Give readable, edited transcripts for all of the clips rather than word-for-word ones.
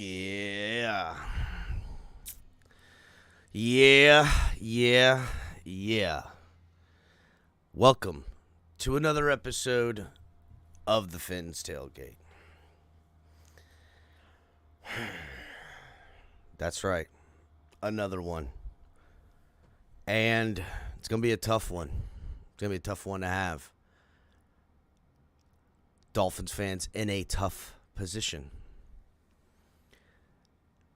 Yeah. Yeah. Welcome to another episode of the Finn's Tailgate. That's right. Another one. And it's going to be a tough one. It's going to be a tough one to have. Dolphins fans in a tough position.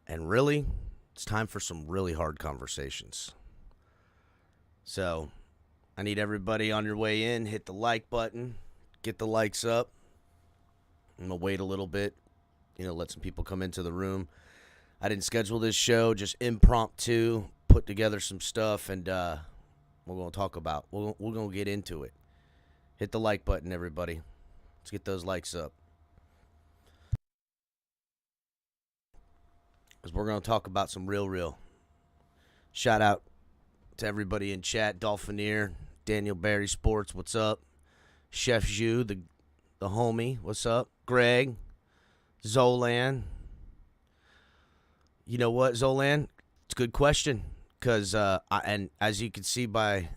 And really, it's time for some really hard conversations. So, I need everybody on your way in, hit the like button, get the likes up. I'm going to wait a little bit, let some people come into the room. I didn't schedule this show, just impromptu, put together some stuff, and we're going to talk about. We're going to get into it. Hit the like button, everybody. Let's get those likes up. Because we're going to talk about some real. Shout out to everybody in chat. Dolphinier, Daniel Barry Sports, what's up? Chef Zhu, the homie, what's up? Greg, Zolan. You know what, Zolan? It's a good question. Because, and as you can see by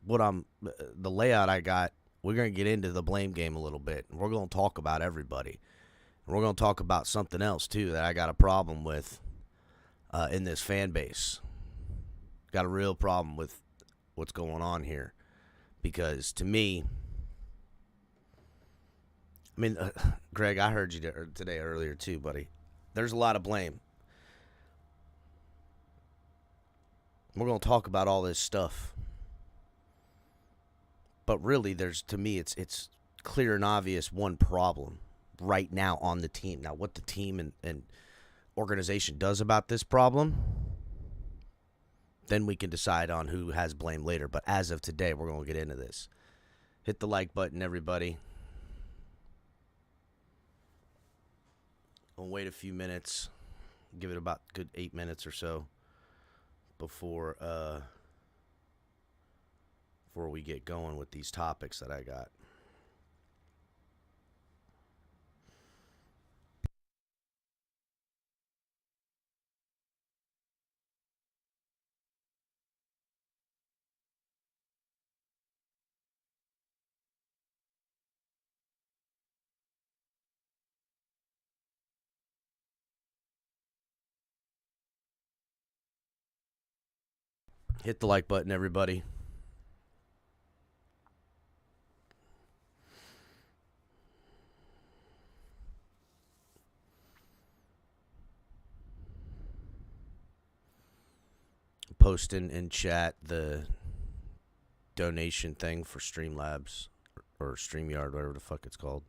the layout I got, we're going to get into the blame game a little bit. We're going to talk about everybody. And we're going to talk about something else, too, that I got a problem with in this fan base. Got a real problem with what's going on here. Because, to me, Greg, I heard you today earlier, too, buddy. There's a lot of blame. We're going to talk about all this stuff. But really, to me, it's clear and obvious one problem right now on the team. Now, what the team and organization does about this problem, then we can decide on who has blame later. But as of today, we're going to get into this. Hit the like button, everybody. We'll wait a few minutes. Give it about a good 8 minutes or so before we get going with these topics that I got. Hit the like button, everybody. Post in chat the donation thing for Streamlabs or StreamYard, whatever the fuck it's called.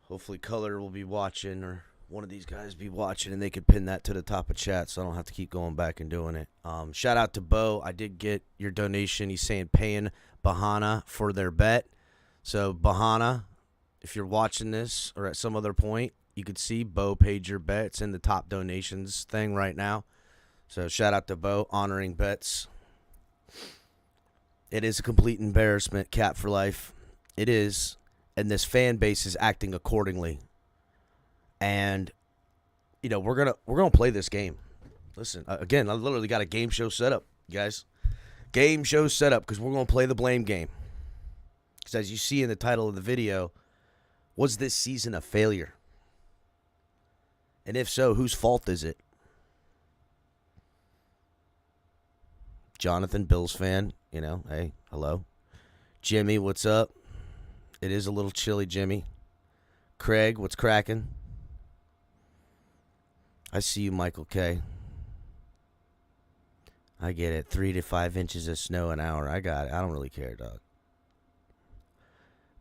Hopefully Color will be watching, or one of these guys be watching, and they could pin that to the top of chat so I don't have to keep going back and doing it. Shout out to Bo. I did get your donation. He's saying paying Bahana for their bet. So Bahana, if you're watching this or at some other point, you could see Bo paid your bet. It's in the top donations thing right now. So shout out to Bo, honoring bets. It is a complete embarrassment, Cap for life. It is. And this fan base is acting accordingly. And, we're gonna play this game. Listen, again, I literally got a game show set up, guys. Game show set up because we're going to play the blame game. Because as you see in the title of the video, was this season a failure? And if so, whose fault is it? Jonathan, Bills fan, hey, hello. Jimmy, what's up? It is a little chilly, Jimmy. Craig, what's cracking? I see you, Michael K. I get it. 3 to 5 inches of snow an hour. I got it. I don't really care, dog.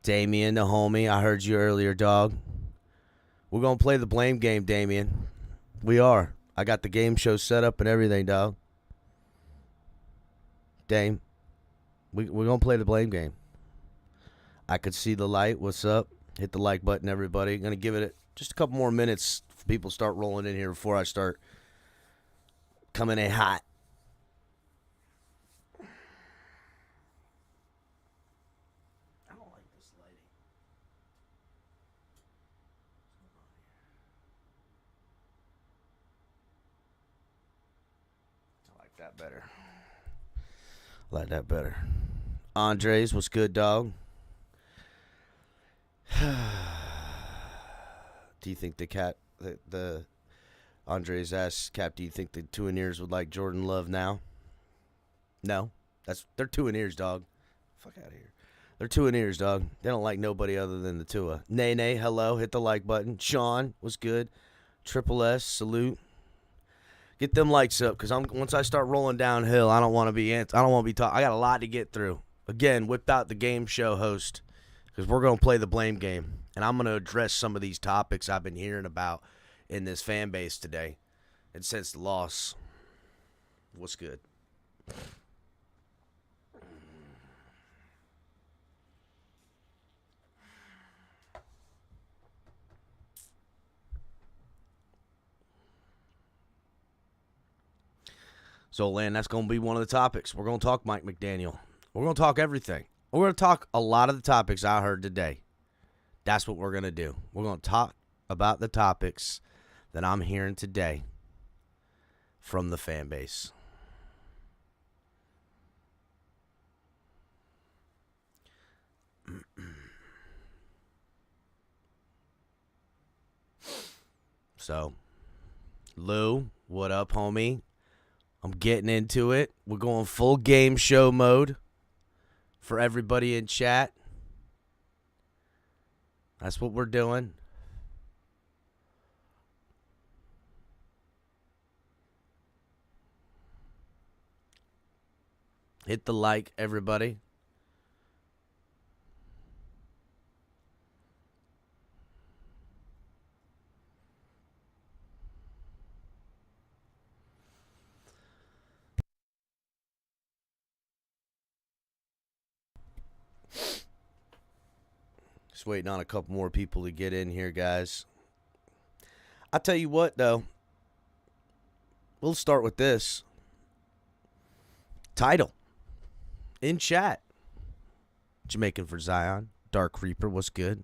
Damien, the homie. I heard you earlier, dog. We're going to play the blame game, Damien. We are. I got the game show set up and everything, dog. Dame, we're going to play the blame game. I could see the light. What's up? Hit the like button, everybody. Going to give it just a couple more minutes for people to start rolling in here before I start coming in hot. I don't like this lighting. that better. I like that better. Andres, what's good, dog? Do you think the Andres asks, Cap, do you think the Tuaneers would like Jordan Love now? No. They're Tuaneers, dog. Fuck out of here. They're Tuaneers, dog. They don't like nobody other than the Tua. Nay, hello. Hit the like button. Sean, what's good? Triple S, salute. Get them likes up, because once I start rolling downhill, I don't want to be talking. I got a lot to get through. Again, whipped out the game show host, because we're going to play the blame game. And I'm going to address some of these topics I've been hearing about in this fan base today and since the loss. What's good? So, Lan, that's going to be one of the topics. We're going to talk Mike McDaniel. We're going to talk everything. We're going to talk a lot of the topics I heard today. That's what we're going to do. We're going to talk about the topics that I'm hearing today from the fan base. So, Lou, what up, homie? I'm getting into it. We're going full game show mode for everybody in chat. That's what we're doing. Hit the like, everybody. Just waiting on a couple more people to get in here, guys. I'll tell you what, though. We'll start with this. Title. In chat. Jamaican for Zion. Dark Reaper, what's good?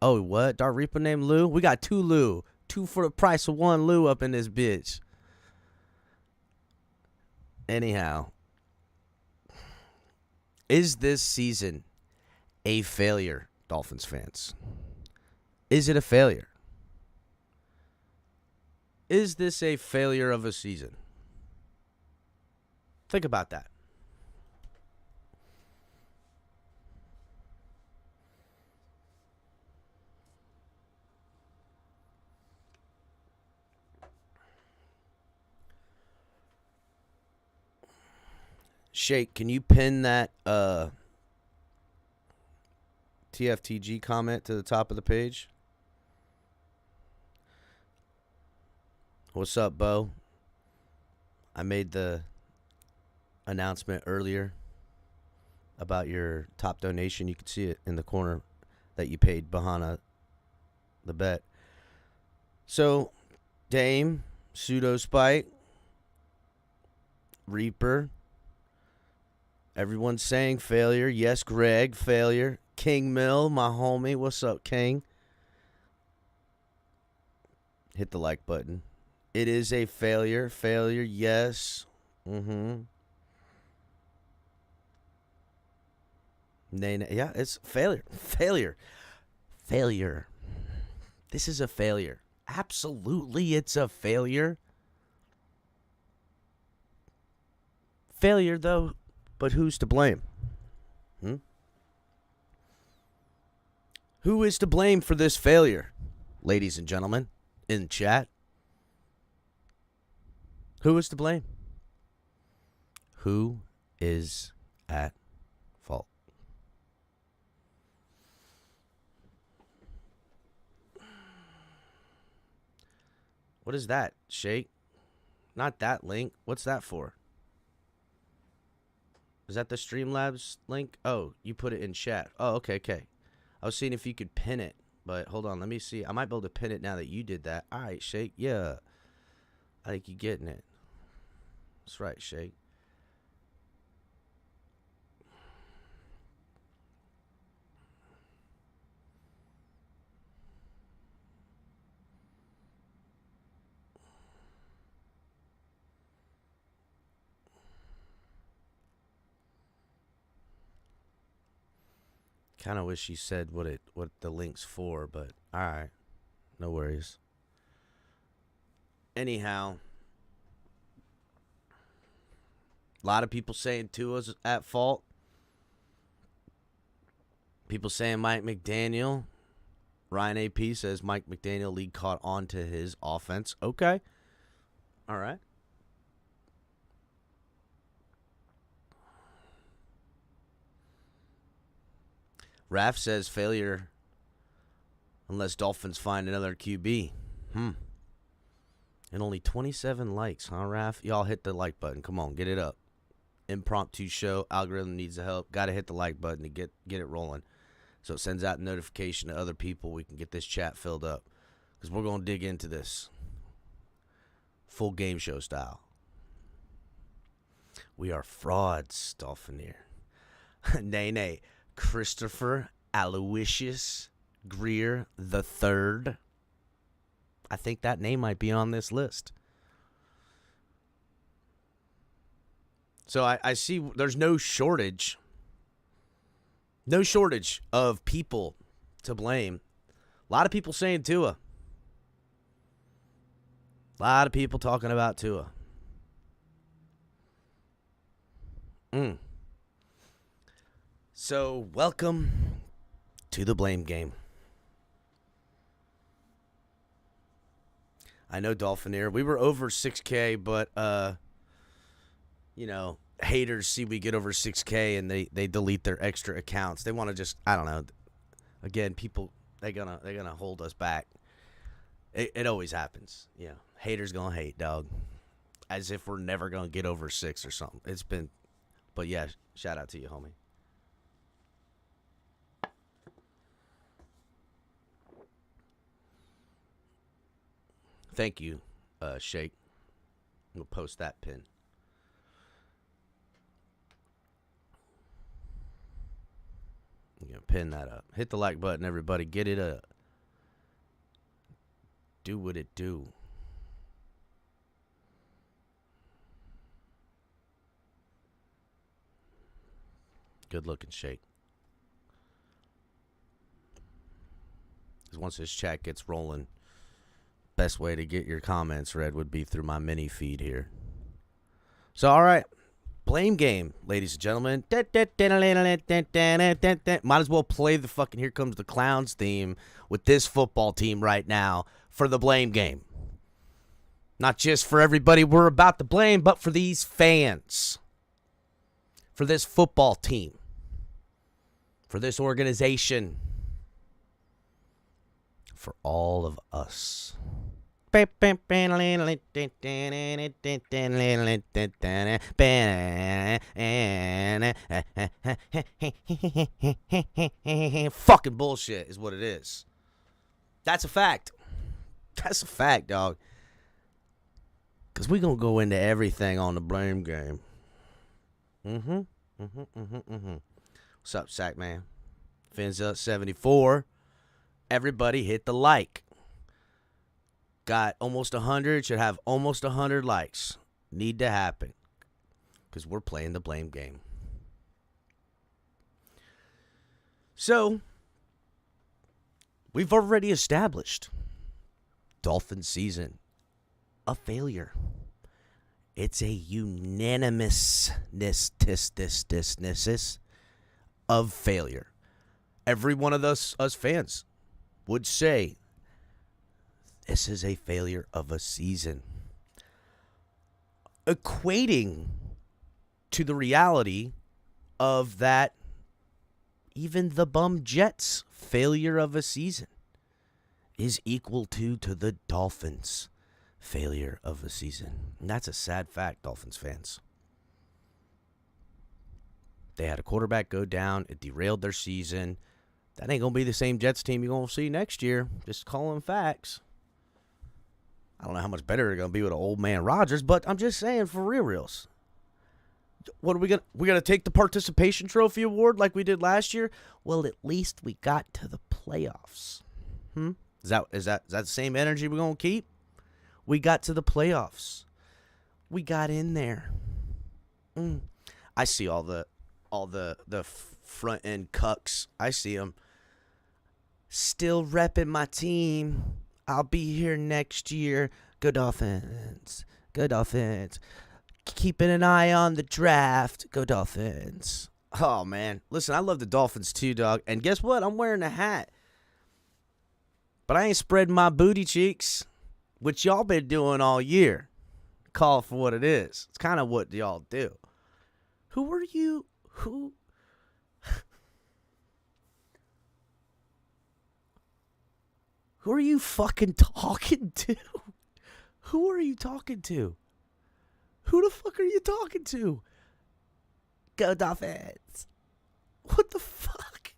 Oh, what? Dark Reaper named Lou? We got two Lou. 2 for the price of 1 Lou up in this bitch. Anyhow. Is this season a failure, Dolphins fans? Is it a failure? Is this a failure of a season? Think about that. Shake, can you pin that TFTG comment to the top of the page? What's up, Bo? I made the announcement earlier about your top donation. You can see it in the corner that you paid behind the bet. So, Dame, Pseudo Spike, Reaper, everyone's saying failure. Yes, Greg, failure. King Mill, my homie. What's up, King? Hit the like button. It is a failure. Failure, yes. Yeah, it's failure. Failure. This is a failure. Absolutely, it's a failure. Failure, though, but who's to blame? Who is to blame for this failure, ladies and gentlemen, in chat? Who is to blame? Who is at fault? What is that, Shake? Not that link. What's that for? Is that the Streamlabs link? Oh, you put it in chat. Oh, okay. I was seeing if you could pin it, but hold on. Let me see. I might be able to pin it now that you did that. All right, Shake. Yeah. I think you're getting it. That's right, Shake. Kind of wish you said what the link's for, but all right, no worries. Anyhow, a lot of people saying Tua's at fault. People saying Mike McDaniel. Ryan AP says Mike McDaniel league caught on to his offense. Okay. All right. Raf says failure unless Dolphins find another QB. And only 27 likes, huh, Raf? Y'all hit the like button. Come on, get it up. Impromptu show. Algorithm needs the help. Got to hit the like button to get it rolling. So it sends out a notification to other people. We can get this chat filled up. Because we're going to dig into this. Full game show style. We are frauds, Dolphinier. Nay. Christopher Aloysius Greer III. I think that name might be on this list. So I see there's no shortage. No shortage of people to blame. A lot of people saying Tua. A lot of people talking about Tua. So, welcome to the blame game. I know, Dolphinier. We were over 6K, but, haters see we get over 6K and they delete their extra accounts. They want to just, I don't know. Again, people, they're gonna hold us back. It always happens. Yeah. Haters gonna hate, dog. As if we're never gonna get over 6 or something. It's been, but yeah, shout out to you, homie. Thank you, Shake. We'll post that pin. I'm going to pin that up. Hit the like button, everybody. Get it up. Do what it do. Good looking, Shake. Because once this chat gets rolling, best way to get your comments read would be through my mini feed here. So, all right. Blame game, ladies and gentlemen. Might as well play the fucking Here Comes the Clowns theme with this football team right now for the blame game. Not just for everybody we're about to blame, but for these fans. For this football team. For this organization. For all of us. Fucking bullshit is what it is. That's a fact. That's a fact, dog. Because we're going to go into everything on the blame game. What's up, Sack Man? Fins up 74. Everybody hit the like. Got almost 100. Should have almost 100 likes. Need to happen. Because we're playing the blame game. So, we've already established Dolphins season a failure. It's a unanimousness of failure. Every one of us fans would say this is a failure of a season. Equating to the reality of that even the bum Jets' failure of a season is equal to the Dolphins' failure of a season. And that's a sad fact, Dolphins fans. They had a quarterback go down. It derailed their season. That ain't going to be the same Jets team you're going to see next year. Just calling facts. I don't know how much better they're going to be with an old man Rodgers, but I'm just saying for reals. What are we going to? We got to take the participation trophy award like we did last year? Well, at least we got to the playoffs. Is that the same energy we're going to keep? We got to the playoffs. We got in there. I see all the front end cucks. I see them. Still repping my team. I'll be here next year. Go Dolphins. Go Dolphins. Keeping an eye on the draft. Go Dolphins. Oh, man. Listen, I love the Dolphins too, dog. And guess what? I'm wearing a hat. But I ain't spreading my booty cheeks, which y'all been doing all year. Call it for what it is. It's kind of what y'all do. Who are you? Who are you fucking talking to? Who are you talking to? Who the fuck are you talking to? Go Dolphins. What the fuck?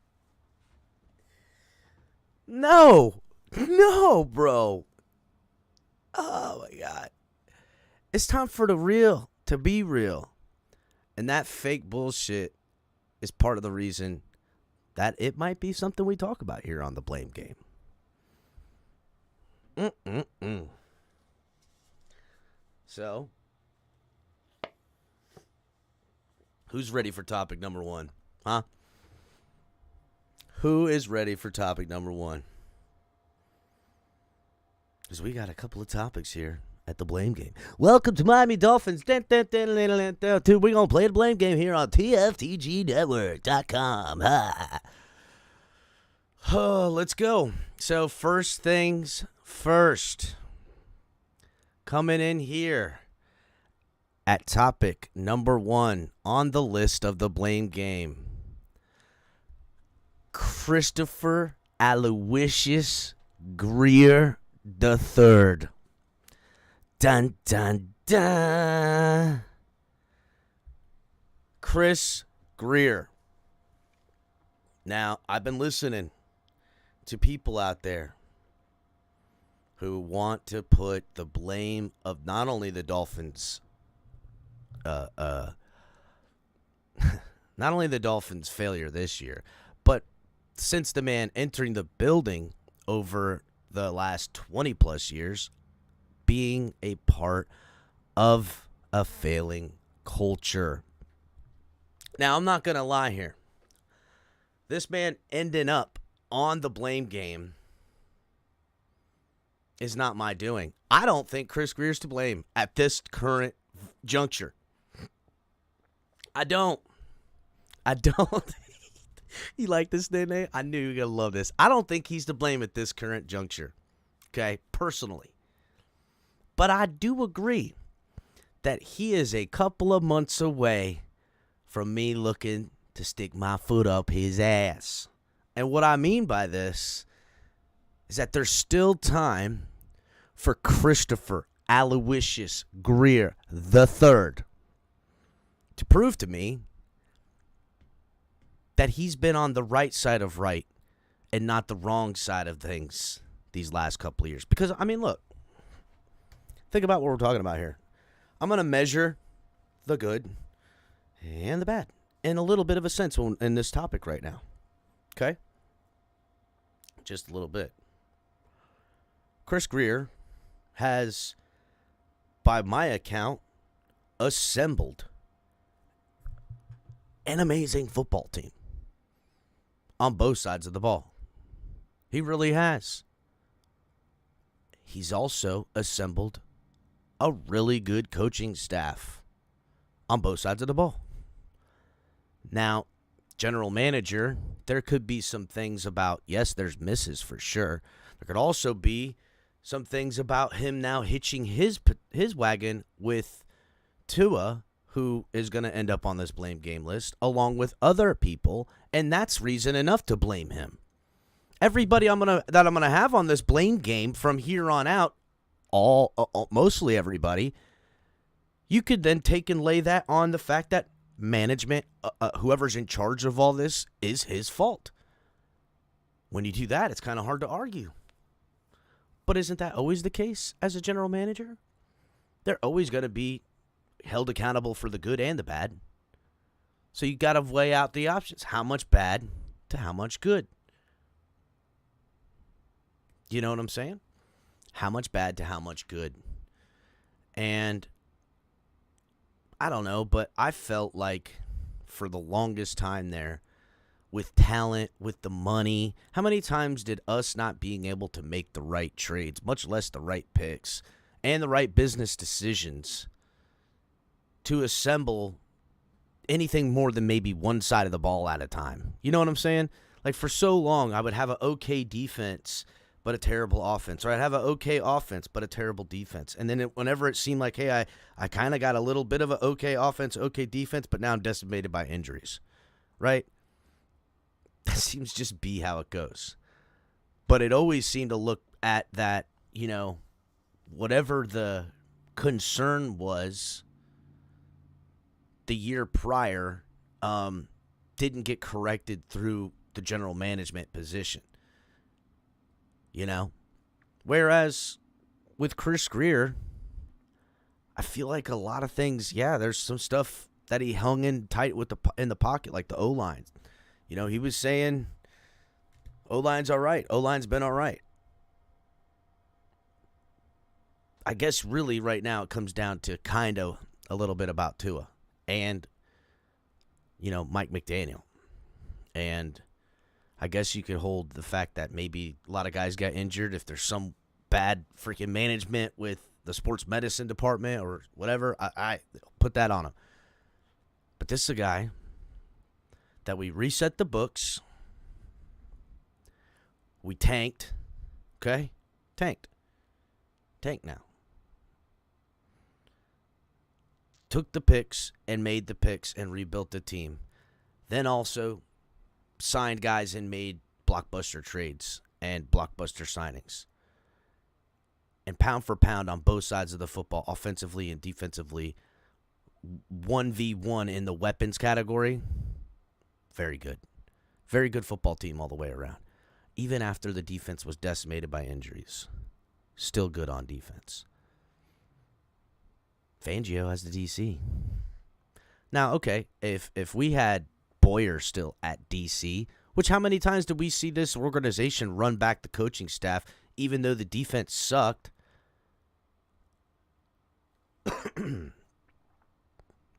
No. No, bro. Oh, my God. It's time for the real to be real. And that fake bullshit is part of the reason that it might be something we talk about here on the Blame Game. So, who's ready for topic number one? Huh? Who is ready for topic number one? Because we got a couple of topics here at the Blame Game. Welcome to Miami Dolphins. We're going to play the Blame Game here on TFTGnetwork.com. Oh, let's go. So, first things first. Coming in here at topic number one on the list of the Blame Game. Christopher Aloysius Greer III. Dun, dun, dun. Chris Greer. Now, I've been listening to people out there who want to put the blame of not only the Dolphins, not only the Dolphins' failure this year, but since the man entering the building over the last 20-plus years, being a part of a failing culture. Now, I'm not going to lie here. This man ending up on the Blame Game is not my doing. I don't think Chris Greer's to blame at this current juncture. I don't. You like this, Nene? I knew you were going to love this. I don't think he's to blame at this current juncture. Okay? Personally. But I do agree that he is a couple of months away from me looking to stick my foot up his ass. And what I mean by this is that there's still time for Christopher Aloysius Greer III to prove to me that he's been on the right side of right and not the wrong side of things these last couple of years. Because, I mean, look, think about what we're talking about here. I'm going to measure the good and the bad in a little bit of a sense in this topic right now. Okay? Just a little bit. Chris Greer has, by my account, assembled an amazing football team on both sides of the ball. He really has. He's also assembled a really good coaching staff on both sides of the ball. Now, general manager, there could be some things about, yes, there's misses for sure. There could also be some things about him now hitching his wagon with Tua, who is going to end up on this Blame Game list, along with other people, and that's reason enough to blame him. Everybody I'm gonna have on this Blame Game from here on out, mostly everybody, you could then take and lay that on the fact that management, whoever's in charge of all this, is his fault. When you do that, it's kind of hard to argue. But isn't that always the case as a general manager? They're always going to be held accountable for the good and the bad. So you got to weigh out the options. How much bad to how much good? You know what I'm saying? How much bad to how much good? And I don't know, but I felt like for the longest time there with talent, with the money. How many times did us not being able to make the right trades, much less the right picks, and the right business decisions to assemble anything more than maybe one side of the ball at a time? You know what I'm saying? Like, for so long, I would have an okay defense but a terrible offense, or I'd have an okay offense but a terrible defense. And then whenever it seemed like, hey, I kind of got a little bit of an okay offense, okay defense, but now I'm decimated by injuries, right? That seems just be how it goes. But it always seemed to look at that, whatever the concern was the year prior, didn't get corrected through the general management position. Whereas with Chris Grier, I feel like a lot of things, there's some stuff that he hung in tight with in the pocket, like the O-line. He was saying O-line's all right. O-line's been all right. I guess really right now it comes down to kind of a little bit about Tua and, Mike McDaniel. And I guess you could hold the fact that maybe a lot of guys got injured if there's some bad freaking management with the sports medicine department or whatever. I put that on him. But this is a guy that we reset the books. We tanked. Okay? Tanked now. Took the picks and made the picks and rebuilt the team. Then also signed guys and made blockbuster trades and blockbuster signings. And pound for pound on both sides of the football, offensively and defensively, 1v1 in the weapons category, very good. Very good football team all the way around. Even after the defense was decimated by injuries, still good on defense. Fangio as the DC. Now, okay, if we had Boyer still at DC, which how many times did we see this organization run back the coaching staff even though the defense sucked?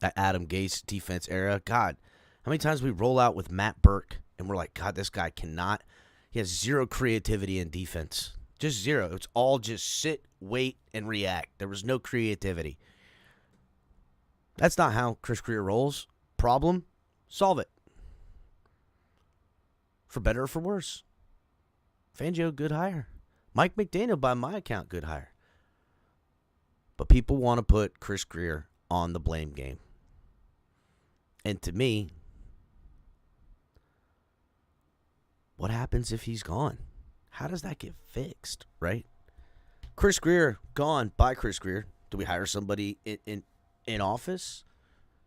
That Adam Gase defense era. God, how many times we roll out with Matt Burke and we're like, God, this guy cannot. He has zero creativity in defense. Just zero. It's all just sit, wait, and react. There was no creativity. That's not how Chris Grier rolls. Problem, solve it. For better or for worse. Fangio, good hire. Mike McDaniel, by my account, good hire. But people want to put Chris Grier on the blame game. And to me, what happens if he's gone? How does that get fixed, right? Chris Grier, gone. Bye, Chris Grier. Do we hire somebody in office?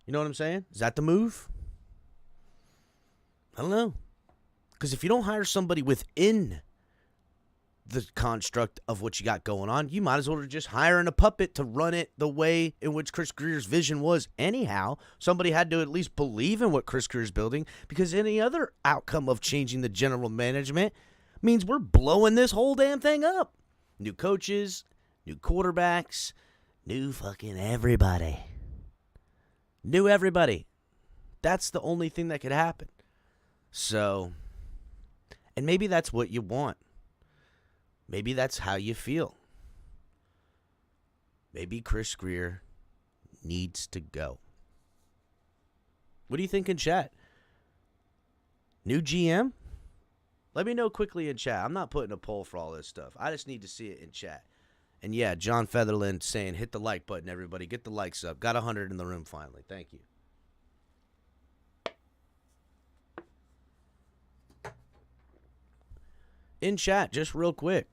You know what I'm saying? Is that the move? I don't know. Because if you don't hire somebody within the construct of what you got going on, you might as well just hiring a puppet to run it the way in which Chris Grier's vision was anyhow. Somebody had to at least believe in what Chris Grier's building, because any other outcome of changing the general management means we're blowing this whole damn thing up. New coaches, new quarterbacks, new fucking everybody. New everybody. That's the only thing that could happen. So, and maybe that's what you want. Maybe that's how you feel. Maybe Chris Grier needs to go. What do you think in chat? New GM? Let me know quickly in chat. I'm not putting a poll for all this stuff. I just need to see it in chat. And yeah, John Featherland saying, hit the like button, everybody. Get the likes up. Got 100 in the room finally. Thank you. In chat, just real quick.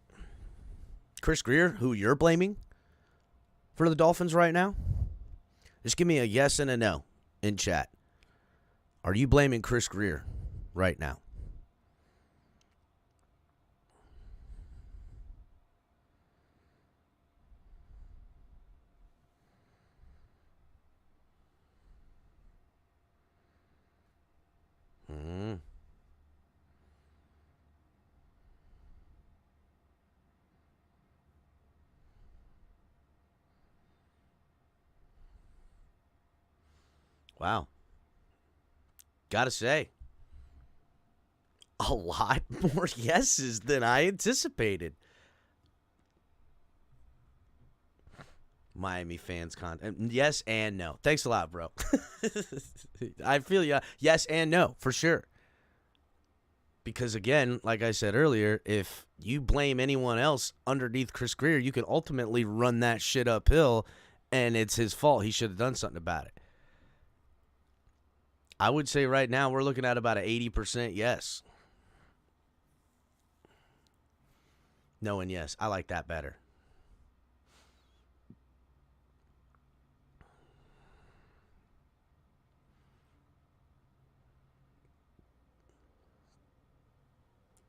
Chris Grier, who you're blaming for the Dolphins right now? Just give me a yes and a no in chat. Are you blaming Chris Grier right now? Wow. Gotta say, a lot more yeses than I anticipated. Miami fans yes and no. Thanks a lot, bro. I feel you. Yes and no, for sure. Because again, like I said earlier, if you blame anyone else underneath Chris Grier, you can ultimately run that shit uphill, and it's his fault. He should have done something about it. I would say right now we're looking at about an 80% yes. No and yes. I like that better.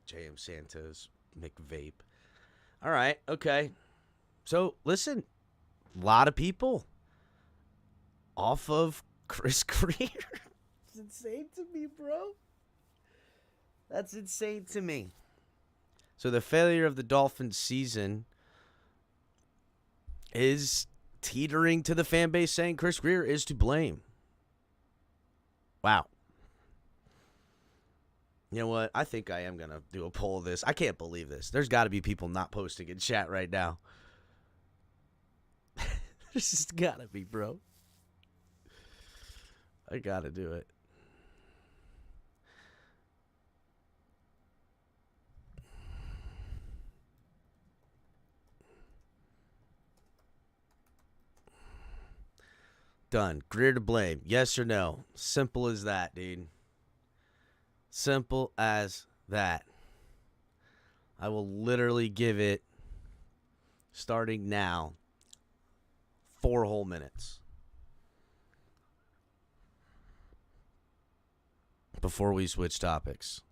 J.M. Santos, McVape. All right, okay. So, listen, a lot of people off of Chris Grier. It's insane to me, bro. That's insane to me. So, the failure of the Dolphins season is teetering to the fan base saying Chris Grier is to blame. Wow. You know what? I think I am going to do a poll of this. I can't believe this. There's got to be people not posting in chat right now. There's just got to be, bro. I got to do it. Done. Grier to blame. Yes or no? Simple as that, dude. Simple as that. I will literally give it, starting now, 4 whole minutes before we switch topics.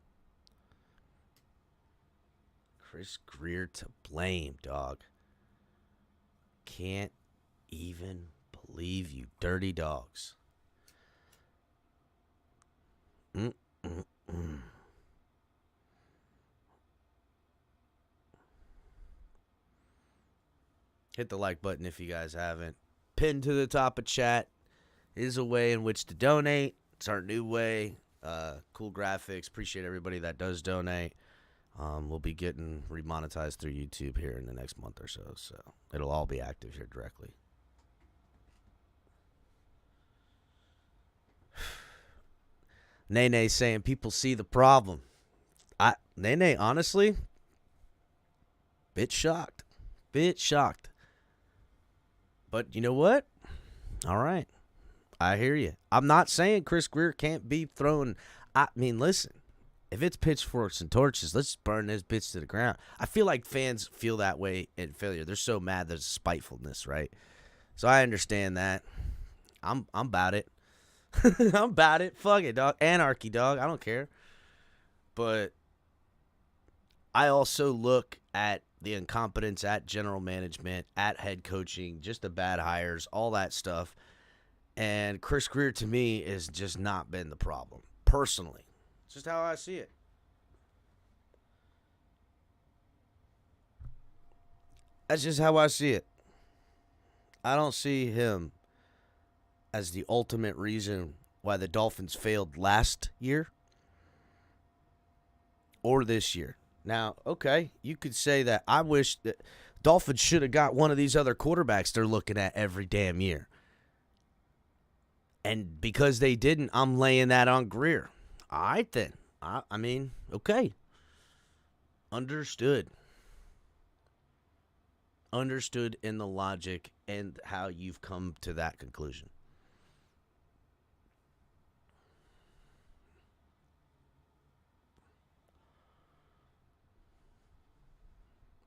Chris Grier to blame, dog. Can't even believe you dirty dogs. Hit the like button if you guys haven't. Pinned to the top of chat is a way in which to donate. It's our new way. Cool graphics. Appreciate everybody that does donate. We'll be getting remonetized through YouTube here in the next month or so. So it'll all be active here directly. Nene saying people see the problem. Nene, honestly, bit shocked. But you know what? All right. I hear you. I'm not saying Chris Grier can't be thrown. I mean, listen. If it's pitchforks and torches, let's burn this bitch to the ground. I feel like fans feel that way in failure. They're so mad there's spitefulness, right? So I understand that. I'm about it. I'm about it. Fuck it, dog. Anarchy, dog. I don't care. But I also look at the incompetence at general management, at head coaching, just the bad hires, all that stuff. And Chris Grier, to me, has just not been the problem, personally. It's just how I see it. That's just how I see it. I don't see him as the ultimate reason why the Dolphins failed last year or this year. Now, okay, you could say that I wish that Dolphins should have got one of these other quarterbacks they're looking at every damn year. And because they didn't, I'm laying that on Grier. All right, then. I mean, okay. Understood. Understood in the logic and how you've come to that conclusion.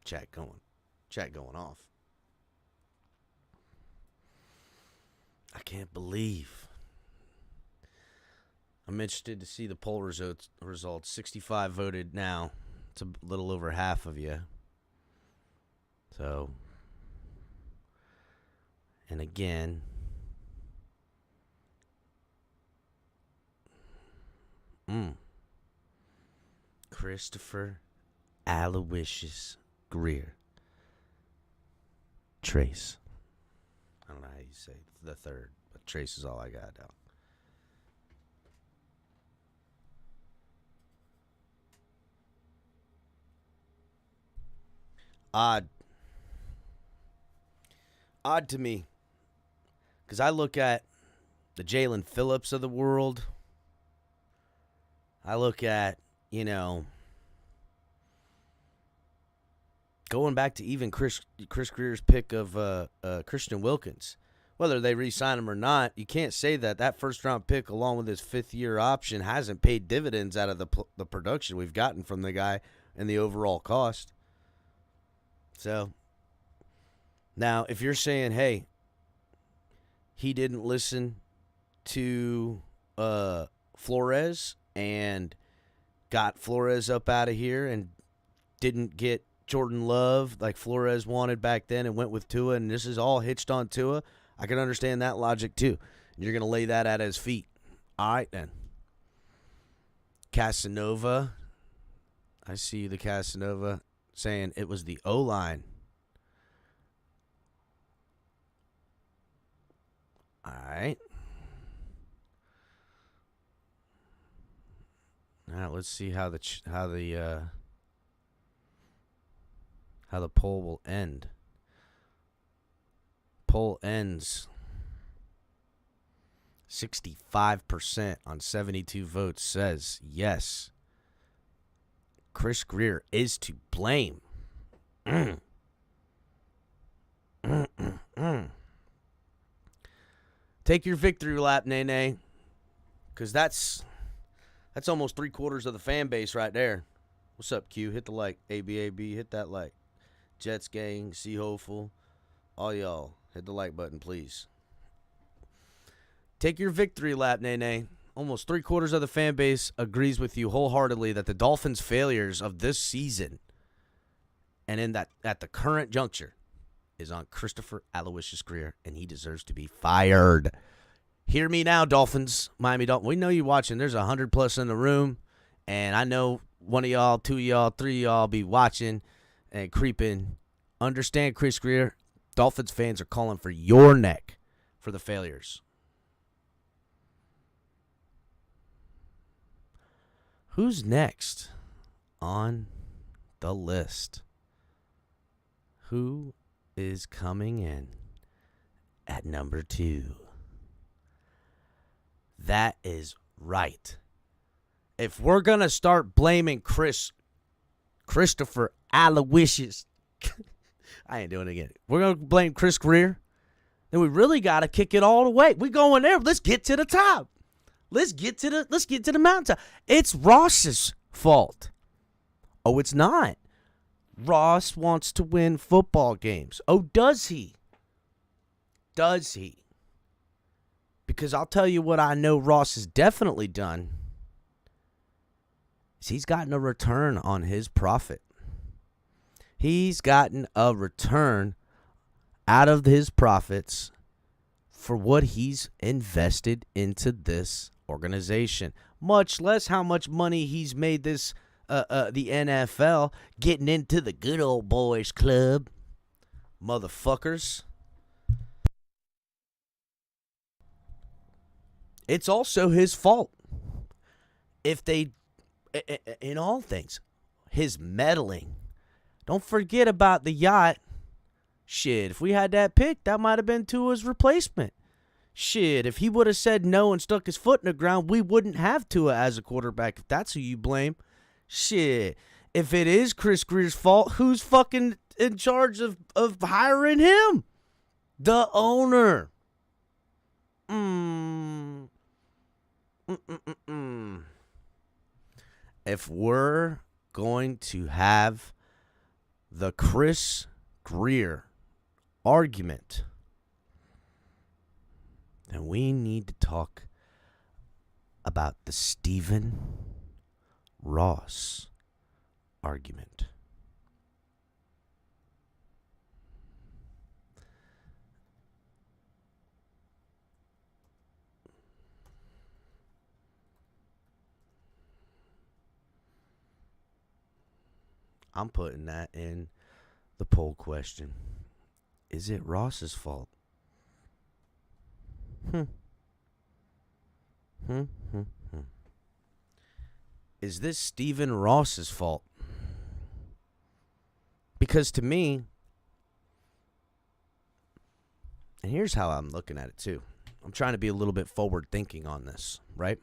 Chat going off. I can't believe. I'm interested to see the poll results. 65 voted now. It's a little over half of you. So, and again, Christopher Aloysius Grier. Trace. I don't know how you say the third, but Trace is all I got now. Odd. Odd to me. Because I look at the Jalen Phillips of the world. I look at, going back to even Chris Greer's pick of Christian Wilkins. Whether they re-sign him or not, you can't say that first-round pick, along with his fifth-year option, hasn't paid dividends out of the production we've gotten from the guy and the overall cost. So, now, if you're saying, hey, he didn't listen to Flores and got Flores up out of here and didn't get Jordan Love like Flores wanted back then and went with Tua, and this is all hitched on Tua, I can understand that logic too. You're going to lay that at his feet. All right, then. Casanova. I see the Casanova saying it was the O-line. All right. Now let's see how the poll will end. Poll ends 65% on 72 votes says yes. Chris Grier is to blame. Take your victory lap, Nene, because that's almost 3/4 of the fan base right there. What's up, Q? Hit the like. ABAB, hit that like. Jets gang, C Hopeful, all y'all, hit the like button, please. Take your victory lap, Nene. Almost 3/4 of the fan base agrees with you wholeheartedly that the Dolphins' failures of this season and at the current juncture is on Christopher Aloysius Grier, and he deserves to be fired. Hear me now, Dolphins, Miami Dolphins. We know you watching. There's 100+ in the room, and I know one of y'all, two of y'all, three of y'all be watching and creeping. Understand, Chris Grier, Dolphins fans are calling for your neck for the failures. Who's next on the list? Who is coming in at number 2? That is right. If we're going to start blaming Christopher Aloysius, I ain't doing it again. We're going to blame Chris Grier, then we really got to kick it all the way. We going there. Let's get to the top. Let's get to the mountaintop. It's Ross's fault. Oh, it's not. Ross wants to win football games. Oh, does he? Does he? Because I'll tell you what I know Ross has definitely done is he's gotten a return on his profit. He's gotten a return out of his profits for what he's invested into this organization. Much less how much money he's made this the NFL getting into the good old boys club. Motherfuckers. It's also his fault. If they, in all things, his meddling. Don't forget about the yacht. Shit, if we had that pick, that might have been Tua's replacement. Shit, if he would have said no and stuck his foot in the ground, we wouldn't have Tua as a quarterback, if that's who you blame. Shit, if it is Chris Grier's fault, who's fucking in charge of hiring him? The owner. If we're going to have the Chris Grier argument, then we need to talk about the Stephen Ross argument. I'm putting that in the poll question. Is it Ross's fault? Is this Stephen Ross's fault? Because to me, and here's how I'm looking at it too. I'm trying to be a little bit forward thinking on this, right?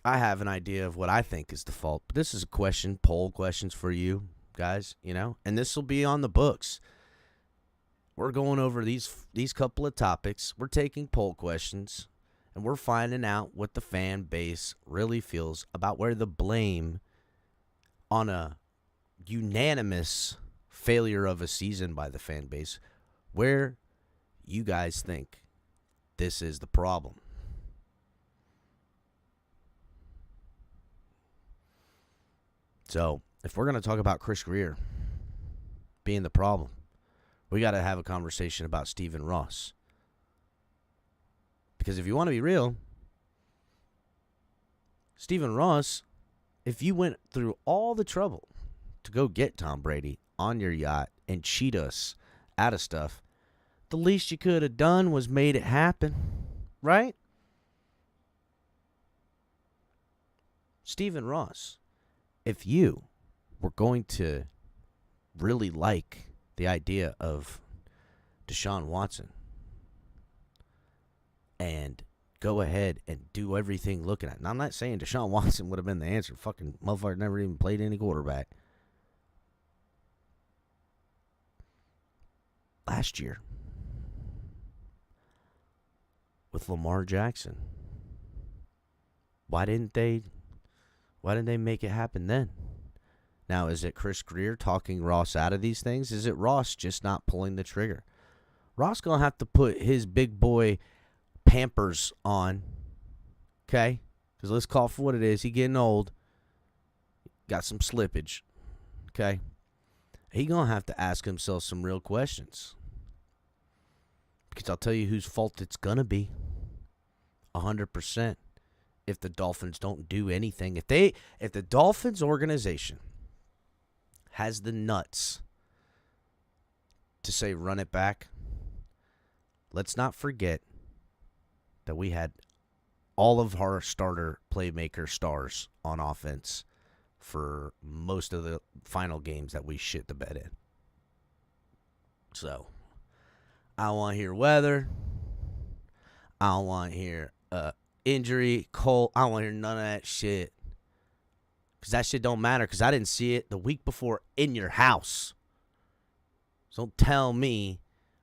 I have an idea of what I think is the fault. But this is a question, poll questions for you guys, and this will be on the books. We're going over these couple of topics. We're taking poll questions, and we're finding out what the fan base really feels about where the blame on a unanimous failure of a season by the fan base, where you guys think this is the problem. So, if we're going to talk about Chris Greer being the problem, we got to have a conversation about Stephen Ross. Because if you want to be real, Stephen Ross, if you went through all the trouble to go get Tom Brady on your yacht and cheat us out of stuff, the least you could have done was made it happen, right? Stephen Ross, if you were going to really like the idea of Deshaun Watson and go ahead and do everything looking at it. Now, I'm not saying Deshaun Watson would have been the answer. Fucking motherfucker never even played any quarterback. Last year, with Lamar Jackson, why didn't they make it happen then? Now, is it Chris Greer talking Ross out of these things? Is it Ross just not pulling the trigger? Ross going to have to put his big boy Pampers on, okay? Because let's call it for what it is. He getting old. Got some slippage, okay? He going to have to ask himself some real questions. Because I'll tell you whose fault it's going to be. 100%. If the Dolphins don't do anything. If the Dolphins organization has the nuts to say run it back, let's not forget that we had all of our starter playmaker stars on offense for most of the final games that we shit the bed in. So, I don't want to hear weather. I don't want to hear injury, cold. I don't want to hear none of that shit. Because that shit don't matter, because I didn't see it the week before in your house. So don't tell me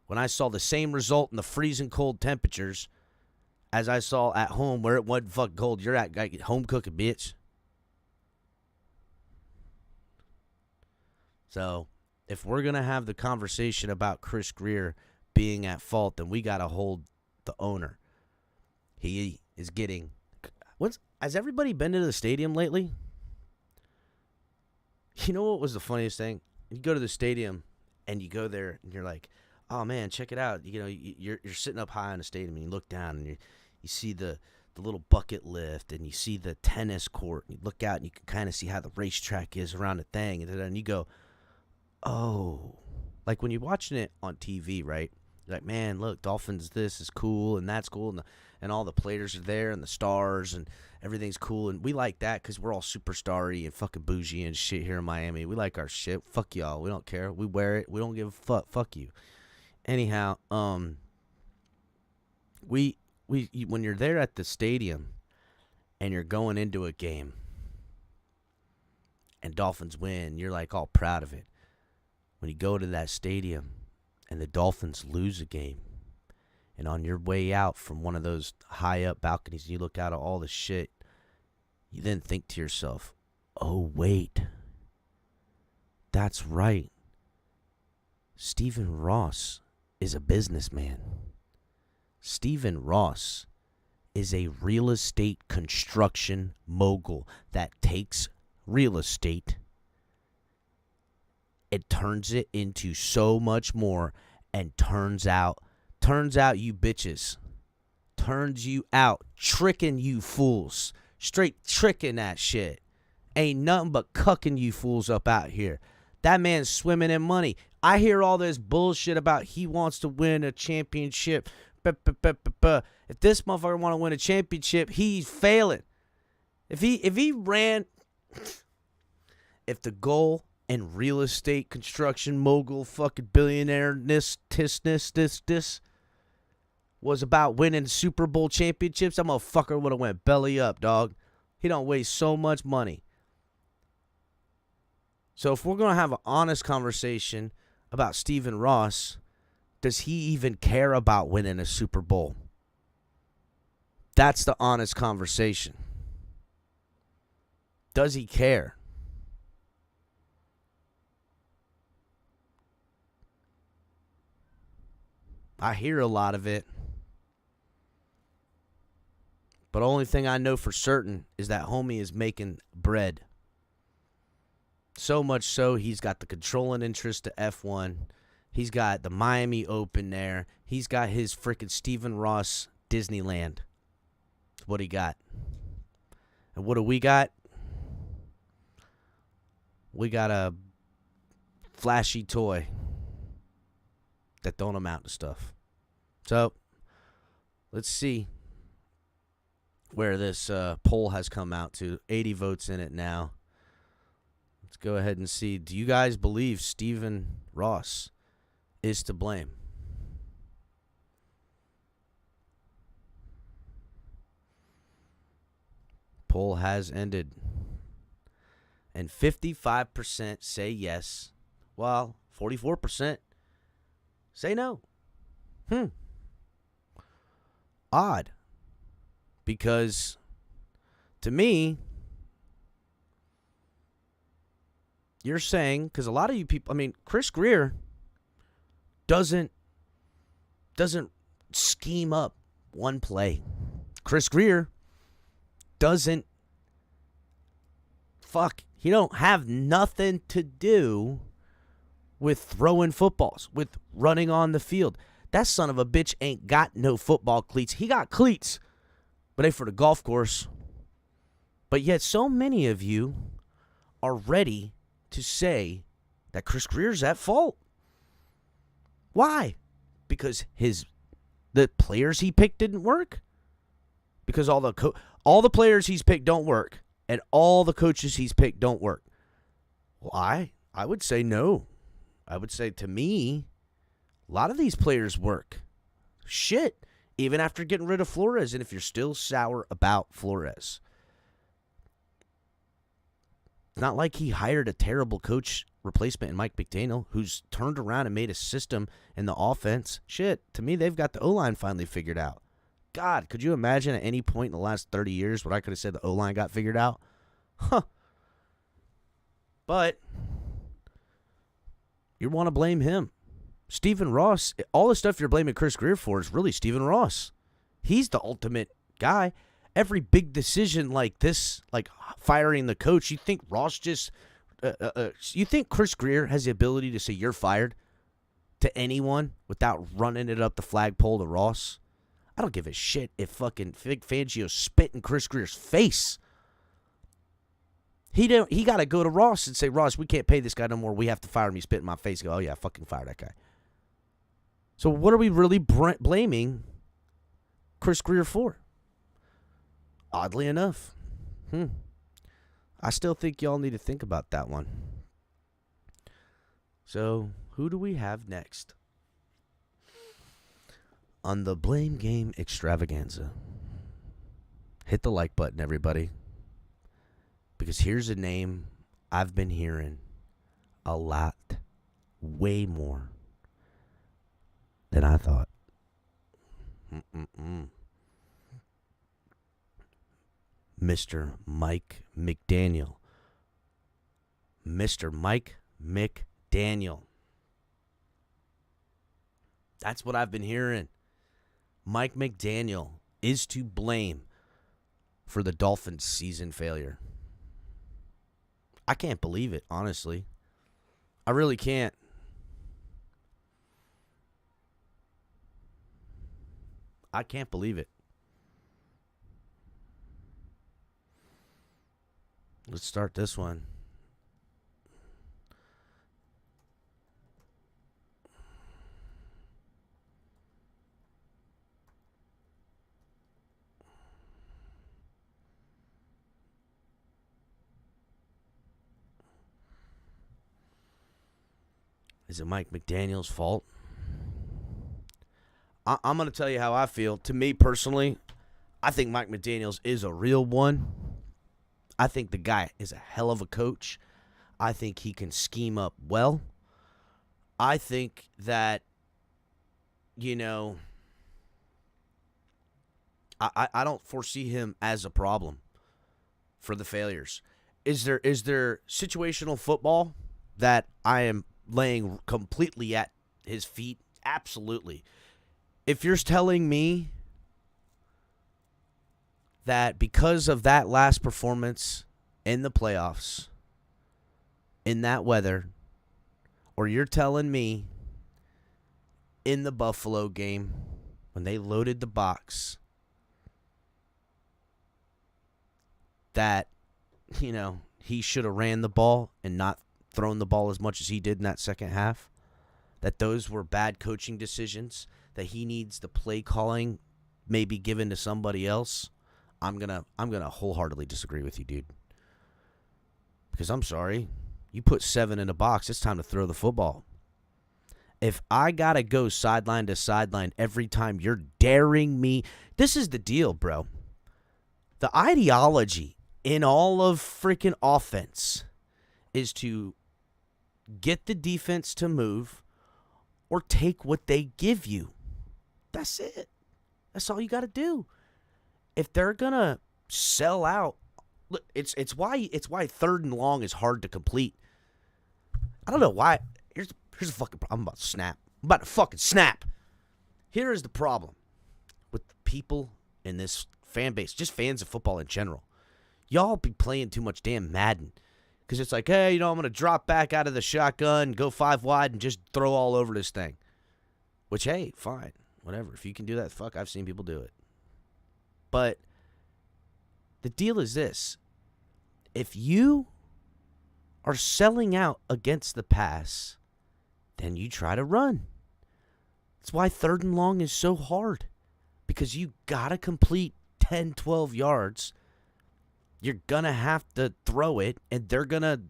when I saw the same result in the freezing cold temperatures as I saw at home where it wasn't fucking cold. You're at home cooking, bitch. So, if we're going to have the conversation about Chris Greer being at fault, then we got to hold the owner. He is getting... Has everybody been to the stadium lately? You know what was the funniest thing? You go to the stadium, and you go there, and you're like, oh, man, check it out. You're sitting up high in the stadium, and you look down, and you see the little bucket lift, and you see the tennis court, and you look out, and you can kind of see how the racetrack is around the thing, and then you go... Oh, like when you're watching it on TV, right? You're like, man, look, Dolphins, this is cool, and that's cool, and all the players are there, and the stars, and everything's cool, and we like that because we're all superstar-y and fucking bougie and shit here in Miami. We like our shit. Fuck y'all. We don't care. We wear it. We don't give a fuck. Fuck you. Anyhow, when you're there at the stadium and you're going into a game and Dolphins win, you're like all proud of it. When you go to that stadium and the Dolphins lose a game, and on your way out from one of those high-up balconies, you look out at all the shit, you then think to yourself, oh, wait, that's right. Stephen Ross is a businessman. Stephen Ross is a real estate construction mogul that takes real estate, it turns it into so much more, and turns out you bitches. Turns you out, tricking you fools. Straight tricking that shit. Ain't nothing but cucking you fools up out here. That man's swimming in money. I hear all this bullshit about he wants to win a championship. If this motherfucker want to win a championship, he's failing. If the goal and real estate construction mogul fucking billionaire this was about winning Super Bowl championships, that motherfucker would have went belly up, dog. He don't waste so much money. So if we're going to have an honest conversation about Stephen Ross, does he even care about winning a Super Bowl? That's the honest conversation. Does he care? I hear a lot of it. But only thing I know for certain is that homie is making bread. So much so, he's got the controlling interest to F1. He's got the Miami Open there. He's got his freaking Stephen Ross Disneyland. That's what he got. And what do we got? We got a flashy toy that don't amount to stuff. So, let's see where this poll has come out to. 80 votes in it now. Let's go ahead and see. Do you guys believe Stephen Ross is to blame? Poll has ended. And 55% say yes, while 44% say no. Odd. Because to me, you're saying, because a lot of you people, I mean, Chris Greer doesn't scheme up one play. Chris Greer doesn't he don't have nothing to do with throwing footballs, with running on the field. That son of a bitch ain't got no football cleats. He got cleats, but they for the golf course. But yet so many of you are ready to say that Chris Greer's at fault. Why? Because the players he picked didn't work? Because all the players he's picked don't work, and all the coaches he's picked don't work. Why? I would say no. I would say, to me, a lot of these players work. Shit. Even after getting rid of Flores, and if you're still sour about Flores. It's not like he hired a terrible coach replacement in Mike McDaniel, who's turned around and made a system in the offense. Shit, to me, they've got the O-line finally figured out. God, could you imagine at any point in the last 30 years what I could have said the O-line got figured out? Huh. But you want to blame him. Stephen Ross, all the stuff you're blaming Chris Greer for is really Stephen Ross. He's the ultimate guy. Every big decision like this, like firing the coach, you think Ross just... you think Chris Greer has the ability to say you're fired to anyone without running it up the flagpole to Ross? I don't give a shit if fucking Vic Fangio spit in Chris Greer's face. He got to go to Ross and say, Ross, we can't pay this guy no more. We have to fire him. He spit in my face. Go, oh yeah, fucking fire that guy. So what are we really blaming Chris Greer for? Oddly enough. I still think y'all need to think about that one. So who do we have next on the Blame Game Extravaganza? Hit the like button, everybody. Because here's a name I've been hearing a lot, way more than I thought. Mr. Mike McDaniel. Mr. Mike McDaniel. That's what I've been hearing. Mike McDaniel is to blame for the Dolphins' season failure. I can't believe it, honestly. I really can't. I can't believe it. Let's start this one. Is it Mike McDaniel's fault? I'm going to tell you how I feel. To me personally, I think Mike McDaniels is a real one. I think the guy is a hell of a coach. I think he can scheme up well. I think that, I don't foresee him as a problem for the failures. Is there situational football that I am laying completely at his feet? Absolutely. If you're telling me that because of that last performance in the playoffs, in that weather, or you're telling me in the Buffalo game when they loaded the box that, he should have ran the ball and not thrown the ball as much as he did in that second half, that those were bad coaching decisions, that he needs the play calling maybe given to somebody else, I'm gonna wholeheartedly disagree with you, dude. Because I'm sorry, you put 7 in a box, it's time to throw the football. If I gotta go sideline to sideline every time you're daring me, this is the deal, bro. The ideology in all of freaking offense is to get the defense to move or take what they give you. That's it. That's all you got to do. If they're going to sell out, look, it's why 3rd and long is hard to complete. I don't know why. Here's a fucking problem. I'm about to snap. I'm about to fucking snap. Here is the problem with people in this fan base, just fans of football in general. Y'all be playing too much damn Madden. Because it's like, hey, I'm going to drop back out of the shotgun, go 5 wide, and just throw all over this thing. Which, hey, fine. Whatever. If you can do that, fuck, I've seen people do it. But the deal is this. If you are selling out against the pass, then you try to run. That's why 3rd and long is so hard. Because you got to complete 10, 12 yards. You're going to have to throw it, and they're going to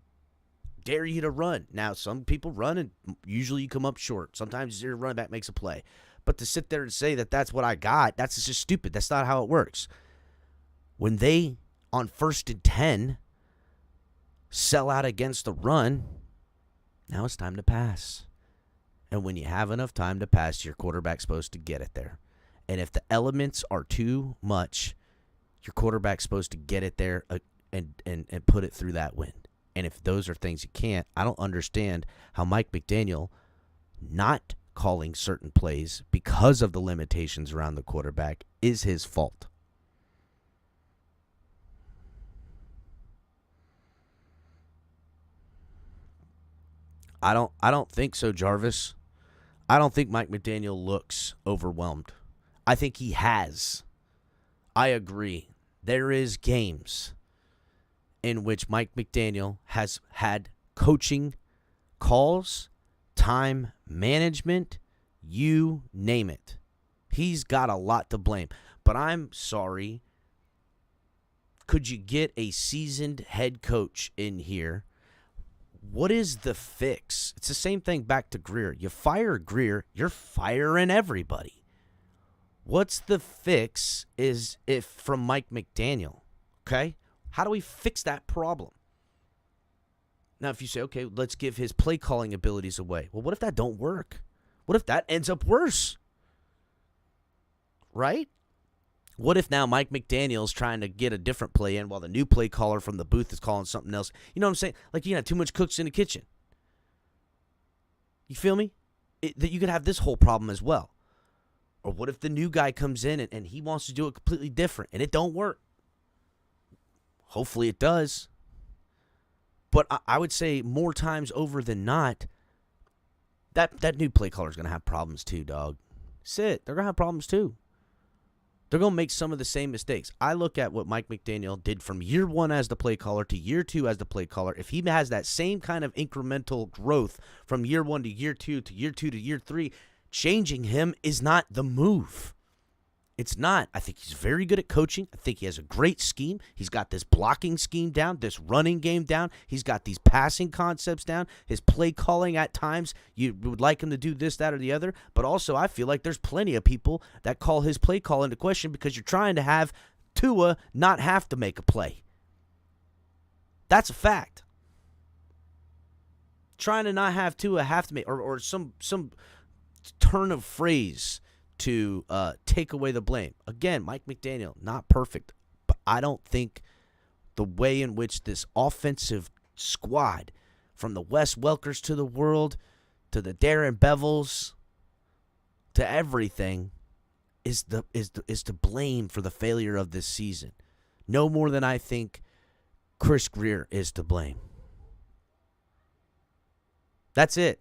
dare you to run. Now, some people run, and usually you come up short. Sometimes your running back makes a play. But to sit there and say that that's what I got, that's just stupid. That's not how it works. When they, on 1st and 10, sell out against the run, now it's time to pass. And when you have enough time to pass, your quarterback's supposed to get it there. And if the elements are too much, your quarterback's supposed to get it there and put it through that wind. And if those are things you can't, I don't understand how Mike McDaniel not calling certain plays because of the limitations around the quarterback is his fault. I don't think so, Jarvis. I don't think Mike McDaniel looks overwhelmed. I think he has. I agree. There is games in which Mike McDaniel has had coaching calls, time management, you name it. He's got a lot to blame. But I'm sorry. Could you get a seasoned head coach in here? What is the fix? It's the same thing back to Greer. You fire Greer, you're firing everybody. What's the fix is if from Mike McDaniel, okay? How do we fix that problem? Now, if you say, okay, let's give his play calling abilities away. Well, what if that don't work? What if that ends up worse? Right? What if now Mike McDaniel's trying to get a different play in while the new play caller from the booth is calling something else? You know what I'm saying? Like you got too much cooks in the kitchen. You feel me? That you could have this whole problem as well. Or what if the new guy comes in and he wants to do it completely different and it don't work? Hopefully it does. But I would say more times over than not, that new play caller is going to have problems too, dog. They're going to have problems too. They're going to make some of the same mistakes. I look at what Mike McDaniel did from year 1 as the play caller to year 2 as the play caller. If he has that same kind of incremental growth from year 1 to year 2 to year 2 to year 3, changing him is not the move. It's not. I think he's very good at coaching. I think he has a great scheme. He's got this blocking scheme down, this running game down. He's got these passing concepts down. His play calling at times, you would like him to do this, that, or the other. But also, I feel like there's plenty of people that call his play call into question because you're trying to have Tua not have to make a play. That's a fact. Trying to not have Tua have to make, or some turn of phrase to take away the blame. Again, Mike McDaniel, not perfect, but I don't think the way in which this offensive squad, from the Wes Welkers to the world, to the Darren Bevels, to everything, is to blame for the failure of this season. No more than I think Chris Grier is to blame. That's it.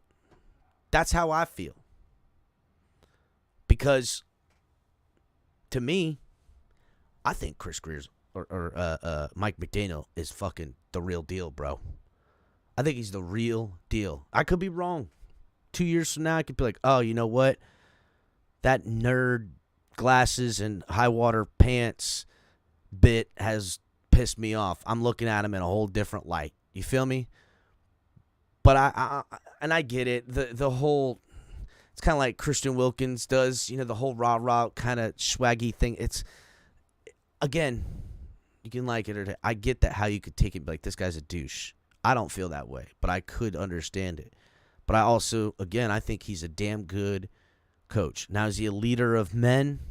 That's how I feel. Because, to me, I think Chris Grier's or Mike McDaniel is fucking the real deal, bro. I think he's the real deal. I could be wrong. 2 years from now, I could be like, oh, you know what? That nerd glasses and high water pants bit has pissed me off. I'm looking at him in a whole different light. You feel me? But I get it. The whole... It's kind of like Christian Wilkins does, the whole rah-rah kind of swaggy thing. It's, again, you can like it or I get that how you could take it and be like, this guy's a douche. I don't feel that way, but I could understand it. But I also, again, I think he's a damn good coach. Now, is he a leader of men?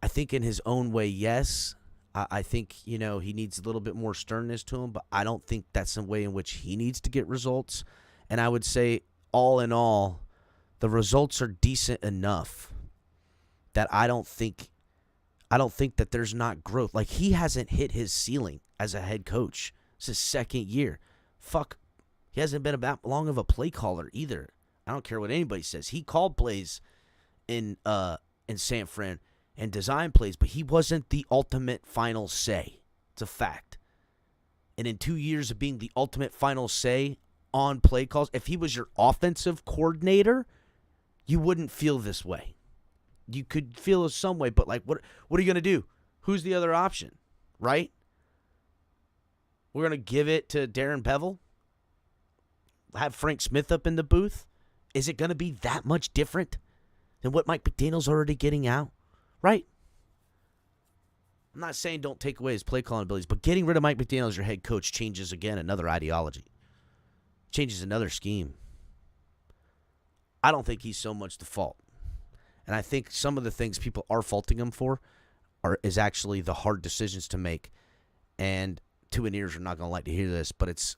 I think in his own way, yes. I think, he needs a little bit more sternness to him, but I don't think that's the way in which he needs to get results. And I would say, all in all, the results are decent enough that I don't think that there's not growth. Like, he hasn't hit his ceiling as a head coach. It's his second year. Fuck. He hasn't been that long of a play caller either. I don't care what anybody says. He called plays in San Fran and designed plays, but he wasn't the ultimate final say. It's a fact. And in 2 years of being the ultimate final say on play calls, if he was your offensive coordinator, you wouldn't feel this way. You could feel some way, but like, what are you going to do? Who's the other option, right? We're going to give it to Darren Bevel? Have Frank Smith up in the booth? Is it going to be that much different than what Mike McDaniel's already getting out, right? I'm not saying don't take away his play calling abilities, but getting rid of Mike McDaniel as your head coach changes, again, another ideology. Changes another scheme. I don't think he's so much the fault. And I think some of the things people are faulting him for is actually the hard decisions to make. And two ears are not going to like to hear this, but it's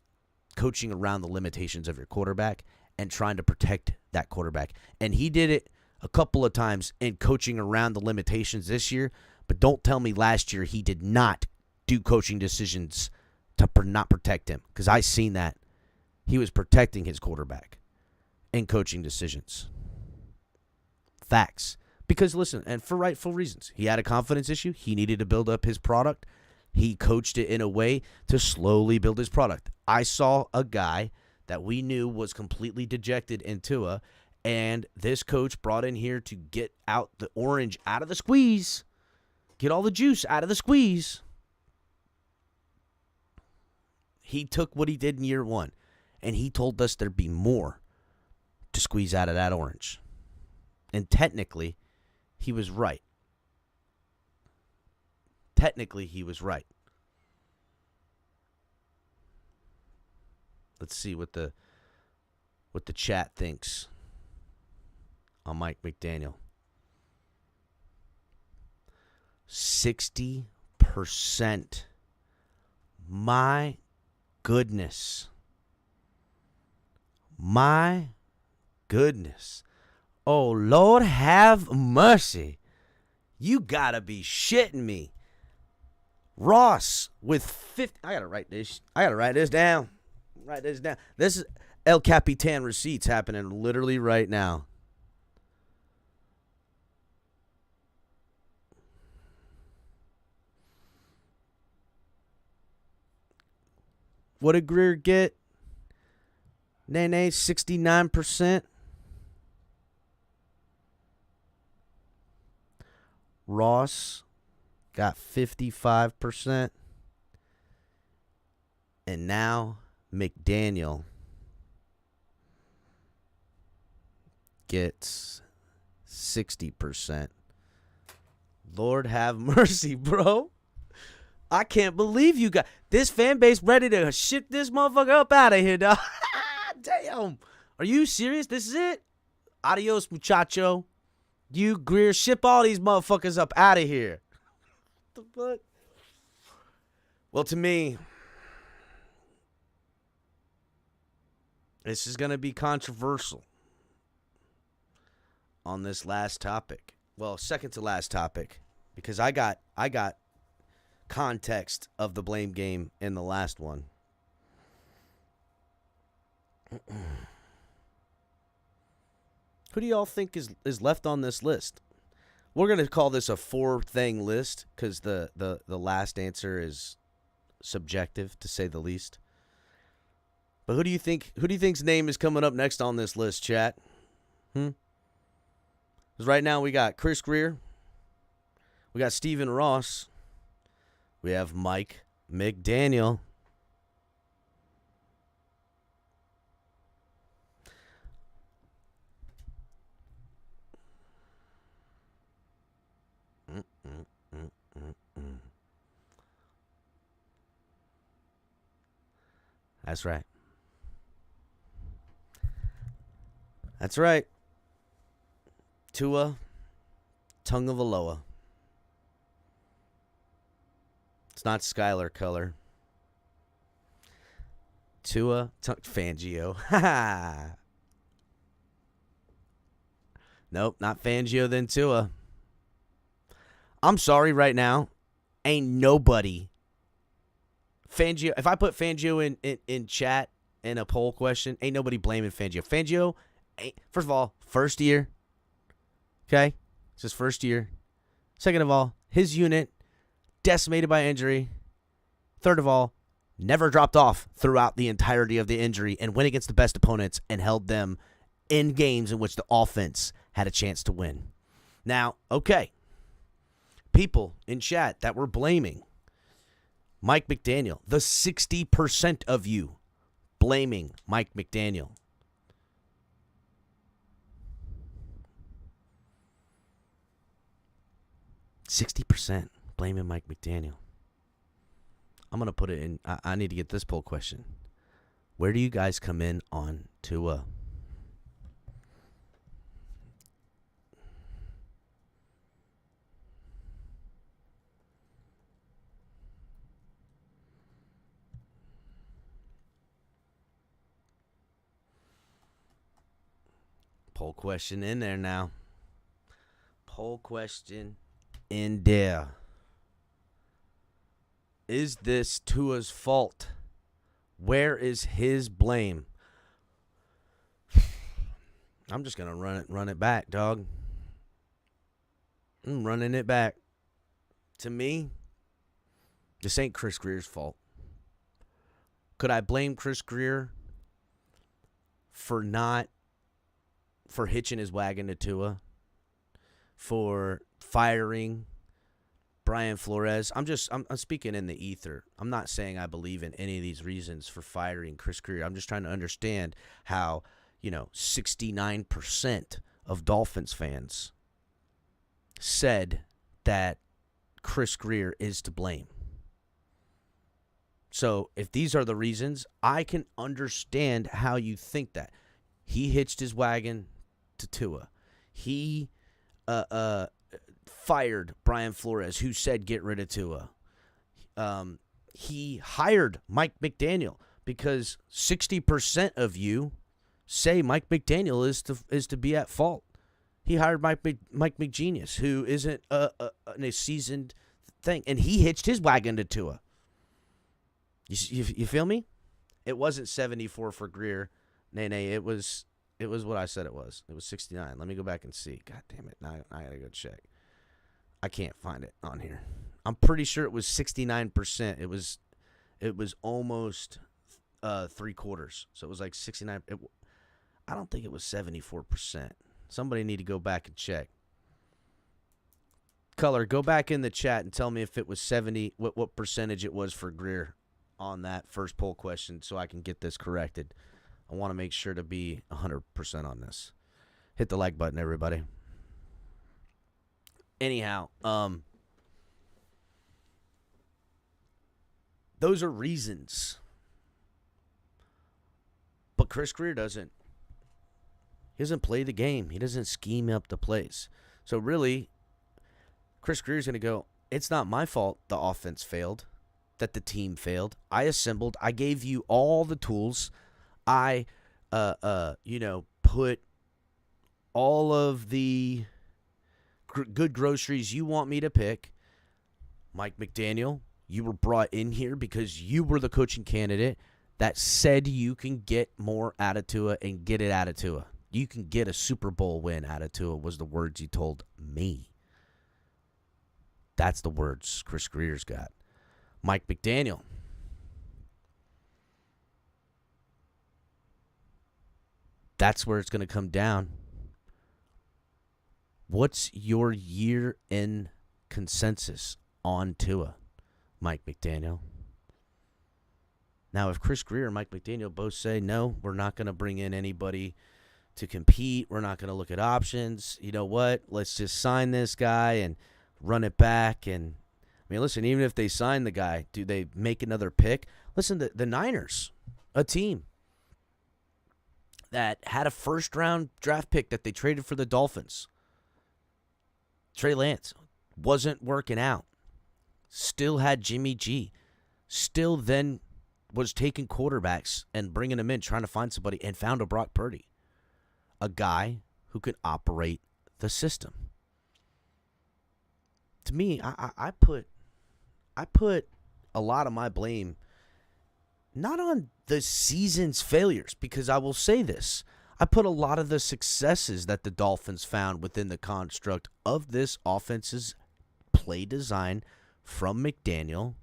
coaching around the limitations of your quarterback and trying to protect that quarterback. And he did it a couple of times in coaching around the limitations this year, but don't tell me last year he did not do coaching decisions to not protect him, because I seen that. He was protecting his quarterback in coaching decisions. Facts. Because, listen, and for rightful reasons. He had a confidence issue. He needed to build up his product. He coached it in a way to slowly build his product. I saw a guy that we knew was completely dejected in Tua, and this coach brought in here to get out the orange out of the squeeze, get all the juice out of the squeeze. He took what he did in year one, and he told us there'd be more to squeeze out of that orange. And technically, he was right. Technically, he was right. Let's see what the chat thinks on Mike McDaniel. 60%. My goodness. My goodness. Oh, Lord have mercy. You gotta be shitting me. Ross with 50. I gotta write this down. Write this down. This is El Capitan receipts happening literally right now. What did Grier get? Nene, 69%. Ross got 55%. And now McDaniel gets 60%. Lord have mercy, bro. I can't believe you got this fan base ready to ship this motherfucker up out of here, dog. Damn. Are you serious? This is it? Adios, muchacho. You, Greer, ship all these motherfuckers up out of here. What the fuck? Well, to me, this is going to be controversial on this last topic. Well, second to last topic, because I got context of the blame game in the last one. Who do y'all think is left on this list? We're going to call this a 4-thing list because the last answer is subjective, to say the least. But who do you think's name is coming up next on this list, chat? Because right now we got Chris Greer, we got Stephen Ross, we have Mike McDaniel. That's right. That's right. Tua Tagovailoa. It's not Skylar color. Tua Fangio. Nope, not Fangio, then Tua. I'm sorry right now. Ain't nobody. Fangio. If I put Fangio in chat in a poll question, ain't nobody blaming Fangio. Fangio, first of all, first year. Okay? It's his first year. Second of all, his unit decimated by injury. Third of all, never dropped off throughout the entirety of the injury and went against the best opponents and held them in games in which the offense had a chance to win. Now, okay, people in chat that were blaming Mike McDaniel, the 60% of you blaming Mike McDaniel. %60 blaming Mike McDaniel. I'm going to put it in. I need to get this poll question. Where do you guys come in on Tua? Poll question in there now. Poll question in there. Is this Tua's fault? Where is his blame? I'm just gonna run it back, dog. I'm running it back. To me, this ain't Chris Greer's fault. Could I blame Chris Greer for hitching his wagon to Tua? For firing Brian Flores? I'm speaking in the ether. I'm not saying I believe in any of these reasons for firing Chris Greer. I'm just trying to understand how, 69% of Dolphins fans said that Chris Greer is to blame. So if these are the reasons, I can understand how you think that. He hitched his wagon to Tua. He fired Brian Flores, who said get rid of Tua. He hired Mike McDaniel because 60% of you say Mike McDaniel is to be at fault. He hired Mike McGenius, who isn't a seasoned thing, and he hitched his wagon to Tua. You feel me? It wasn't 74 for Greer. Nay, it was what I said it was. It was 69. Let me go back and see. God damn it. Now I gotta go check. I can't find it on here. I'm pretty sure it was 69%. It was almost 3/4. So it was like 69. I don't think it was 74%. Somebody need to go back and check. Color, go back in the chat and tell me if it was 70, what percentage it was for Greer on that first poll question so I can get this corrected. I want to make sure to be 100% on this. Hit the like button, everybody. Anyhow, those are reasons. But Chris Greer doesn't. He doesn't play the game. He doesn't scheme up the plays. So really, Chris Greer's going to go, it's not my fault the offense failed, that the team failed. I assembled. I gave you all the tools. I, put all of the good groceries you want me to pick. Mike McDaniel, you were brought in here because you were the coaching candidate that said you can get more out of Tua and get it out of Tua. You can get a Super Bowl win out of Tua was the words you told me. That's the words Chris Greer's got. Mike McDaniel. That's where it's going to come down. What's your year-end consensus on Tua, Mike McDaniel? Now, if Chris Greer and Mike McDaniel both say, no, we're not going to bring in anybody to compete, we're not going to look at options, you know what, let's just sign this guy and run it back. And, I mean, listen, even if they sign the guy, do they make another pick? Listen, the Niners, a team that had a first-round draft pick that they traded for the Dolphins, Trey Lance, wasn't working out, still had Jimmy G, still then was taking quarterbacks and bringing them in, trying to find somebody, and found a Brock Purdy, a guy who could operate the system. To me, I put a lot of my blame not on the season's failures, because I will say this. I put a lot of the successes that the Dolphins found within the construct of this offense's play design from McDaniel.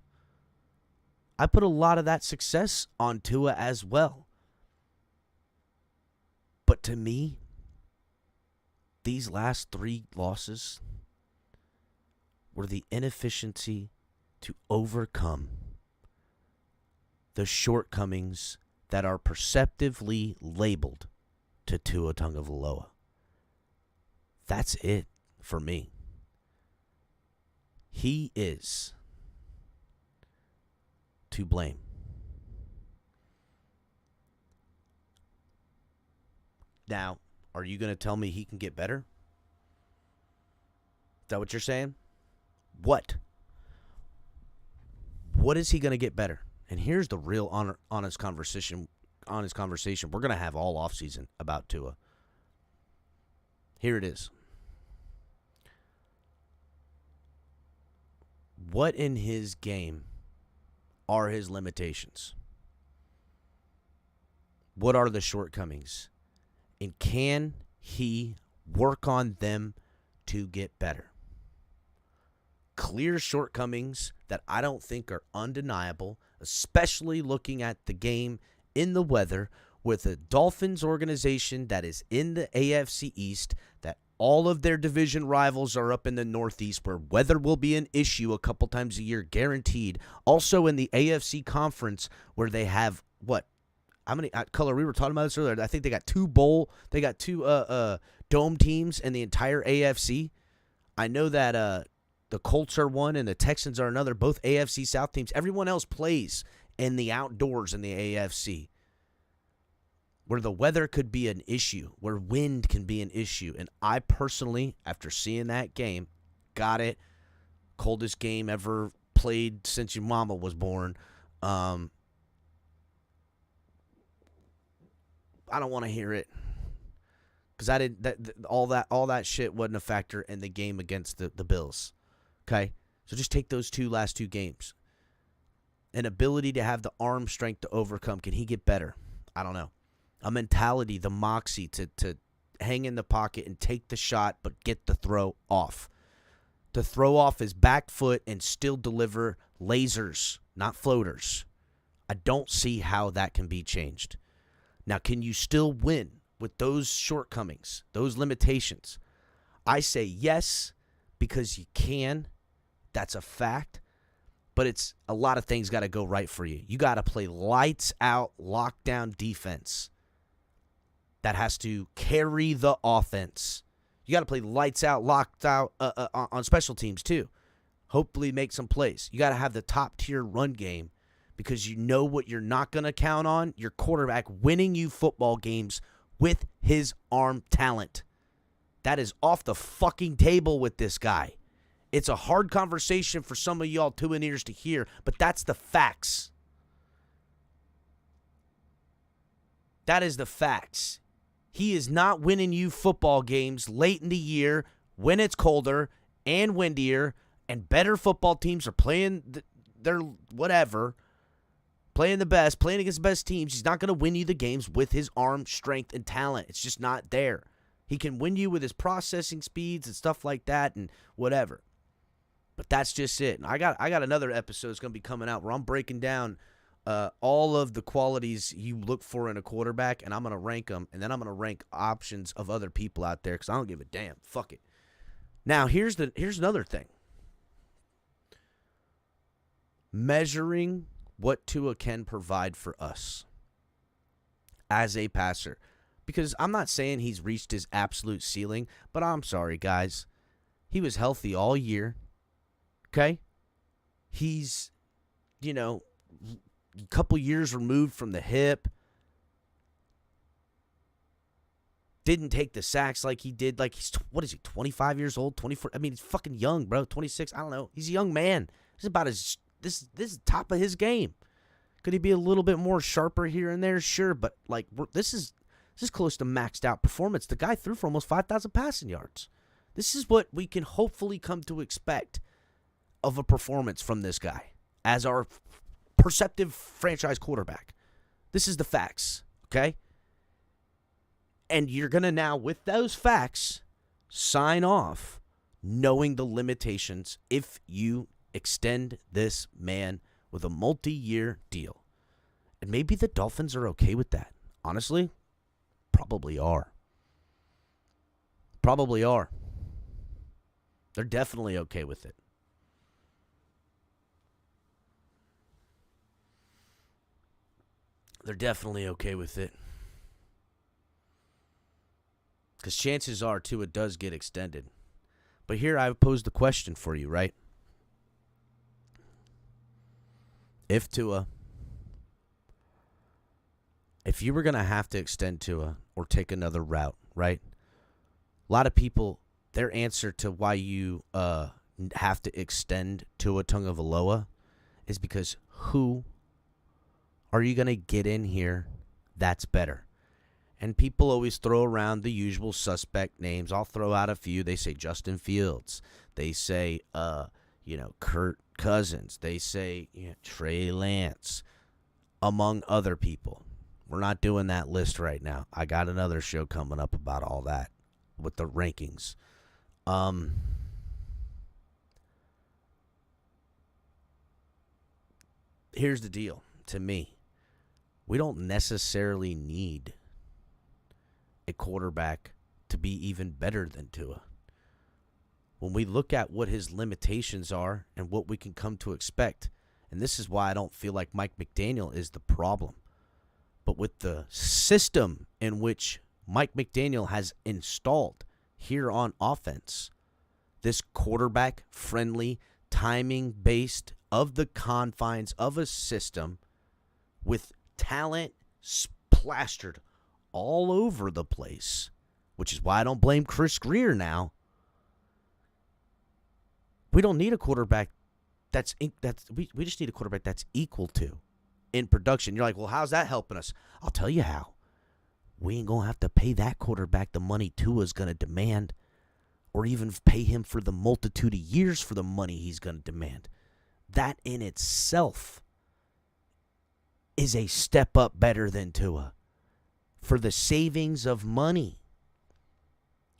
I put a lot of that success on Tua as well. But to me, these last 3 losses were the inefficiency to overcome the shortcomings that are perceptively labeled to Tua Tagovailoa. That's it for me. He is to blame. Now, are you going to tell me he can get better? Is that what you're saying? What? What is he going to get better? And here's the real honest conversation. We're going to have all offseason about Tua. Here it is. What in his game are his limitations? What are the shortcomings? And can he work on them to get better? Clear shortcomings that I don't think are undeniable, especially looking at the game in the weather with a Dolphins organization that is in the AFC East, that all of their division rivals are up in the Northeast, where weather will be an issue a couple times a year, guaranteed. Also in the AFC Conference, where they have, what? How many, Color, we were talking about this earlier. I think they got two dome teams in the entire AFC. I know that the Colts are one and the Texans are another, both AFC South teams. Everyone else plays in the outdoors in the AFC, where the weather could be an issue, where wind can be an issue. And I personally, after seeing that game, got it. Coldest game ever played since your mama was born. I don't want to hear it, because I didn't. All that shit wasn't a factor in the game against the Bills. Okay, so just take those last two games. An ability to have the arm strength to overcome. Can he get better? I don't know. A mentality, the moxie to hang in the pocket and take the shot, but get the throw off. To throw off his back foot and still deliver lasers, not floaters. I don't see how that can be changed. Now, can you still win with those shortcomings, those limitations? I say yes, because you can. That's a fact. But it's a lot of things got to go right for you. You got to play lights out, lockdown defense that has to carry the offense. You got to play lights out, locked out on special teams too. Hopefully make some plays. You got to have the top tier run game because you know what you're not going to count on? Your quarterback winning you football games with his arm talent. That is off the fucking table with this guy. It's a hard conversation for some of y'all two-in ears to hear, but that's the facts. That is the facts. He is not winning you football games late in the year when it's colder and windier and better football teams are playing their whatever, playing the best, playing against the best teams. He's not going to win you the games with his arm strength and talent. It's just not there. He can win you with his processing speeds and stuff like that and whatever. But that's just it. And I got another episode that's going to be coming out where I'm breaking down all of the qualities you look for in a quarterback, and I'm going to rank them, and then I'm going to rank options of other people out there because I don't give a damn. Fuck it. Now, here's another thing. Measuring what Tua can provide for us as a passer. Because I'm not saying he's reached his absolute ceiling, but I'm sorry, guys. He was healthy all year. Okay? He's, a couple years removed from the hip. Didn't take the sacks like he did. Like, he's, 25 years old? 24? I mean, he's fucking young, bro. 26? I don't know. He's a young man. This is about this is top of his game. Could he be a little bit more sharper here and there? Sure, but, like, this is close to maxed out performance. The guy threw for almost 5,000 passing yards. This is what we can hopefully come to expect of a performance from this guy as our perceptive franchise quarterback. This is the facts, okay? And you're going to now, with those facts, sign off knowing the limitations if you extend this man with a multi-year deal. And maybe the Dolphins are okay with that. Honestly, probably are. Probably are. They're definitely okay with it. They're definitely okay with it. Because chances are, too, it does get extended. But here I pose the question for you, right? If you were going to have to extend Tua or take another route, right? A lot of people, their answer to why you have to extend Tua Tagovailoa is because who are you going to get in here that's better? And people always throw around the usual suspect names. I'll throw out a few. They say Justin Fields. They say, Kirk Cousins. They say Trey Lance, among other people. We're not doing that list right now. I got another show coming up about all that with the rankings. Here's the deal to me. We don't necessarily need a quarterback to be even better than Tua. When we look at what his limitations are and what we can come to expect, and this is why I don't feel like Mike McDaniel is the problem, but with the system in which Mike McDaniel has installed here on offense, this quarterback-friendly, timing-based, of the confines of a system with talent plastered all over the place, which is why I don't blame Chris Greer now. We don't need a quarterback we just need a quarterback that's equal to in production. You're like, well, how's that helping us? I'll tell you how. We ain't going to have to pay that quarterback the money Tua's going to demand or even pay him for the multitude of years for the money he's going to demand. That in itself is a step up better than Tua. For the savings of money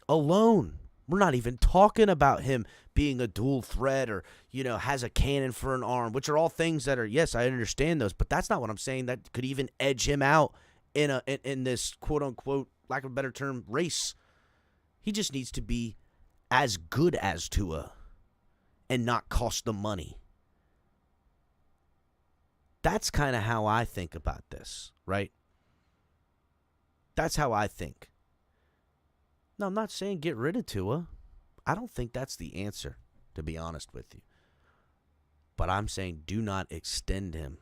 alone. We're not even talking about him being a dual threat or, has a cannon for an arm, which are all things that are, yes, I understand those, but that's not what I'm saying. That could even edge him out in this quote-unquote, lack of a better term, race. He just needs to be as good as Tua. and not cost them money. That's kind of how I think about this, right? That's how I think. No, I'm not saying get rid of Tua. I don't think that's the answer, to be honest with you. But I'm saying do not extend him.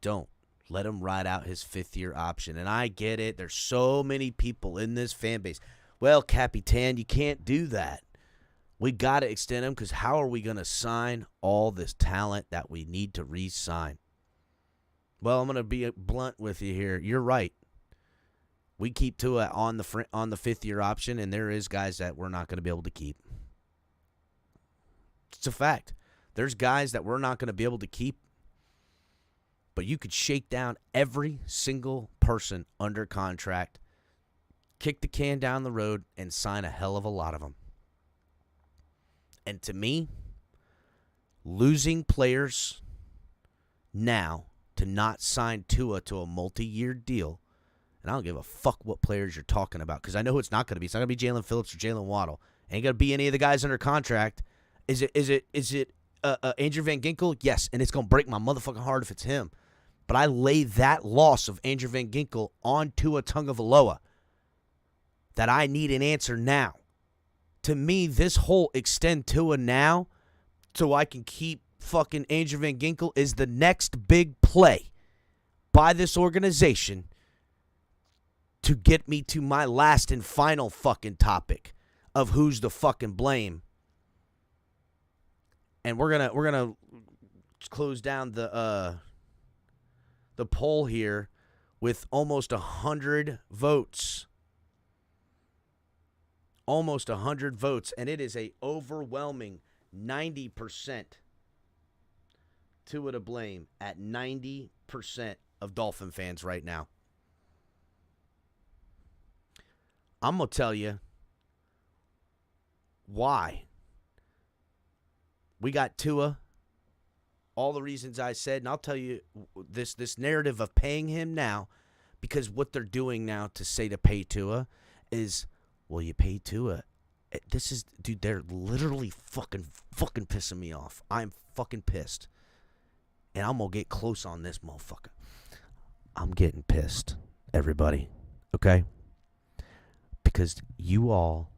Don't. Let him ride out his fifth-year option. And I get it. There's so many people in this fan base. Well, Capitan, you can't do that. We got to extend him because how are we going to sign all this talent that we need to re-sign? Well, I'm going to be blunt with you here. You're right. We keep Tua on the fifth-year option, and there is guys that we're not going to be able to keep. It's a fact. There's guys that we're not going to be able to keep, but you could shake down every single person under contract, kick the can down the road, and sign a hell of a lot of them. And to me, losing players now to not sign Tua to a multi-year deal, and I don't give a fuck what players you're talking about because I know who it's not going to be. It's not going to be Jalen Phillips or Jalen Waddle. Ain't going to be any of the guys under contract. Is it Andrew Van Ginkel? Yes, and it's going to break my motherfucking heart if it's him. But I lay that loss of Andrew Van Ginkel on Tua Tagovailoa that I need an answer now. To me, this whole extend Tua now so I can keep fucking Andrew Van Ginkel is the next big play by this organization to get me to my last and final fucking topic of who's the fucking blame. And we're gonna close down the poll here with almost 100 votes. Almost 100 votes, and it is a overwhelming 90% Tua to blame at 90% of Dolphin fans right now. I'm going to tell you why. We got Tua, all the reasons I said, and I'll tell you this narrative of paying him now, because what they're doing now to say to pay Tua is, well, you pay Tua. This is, dude, they're literally fucking pissing me off. I'm fucking pissed. And I'm going to get close on this motherfucker. I'm getting pissed, everybody. Okay? Because you all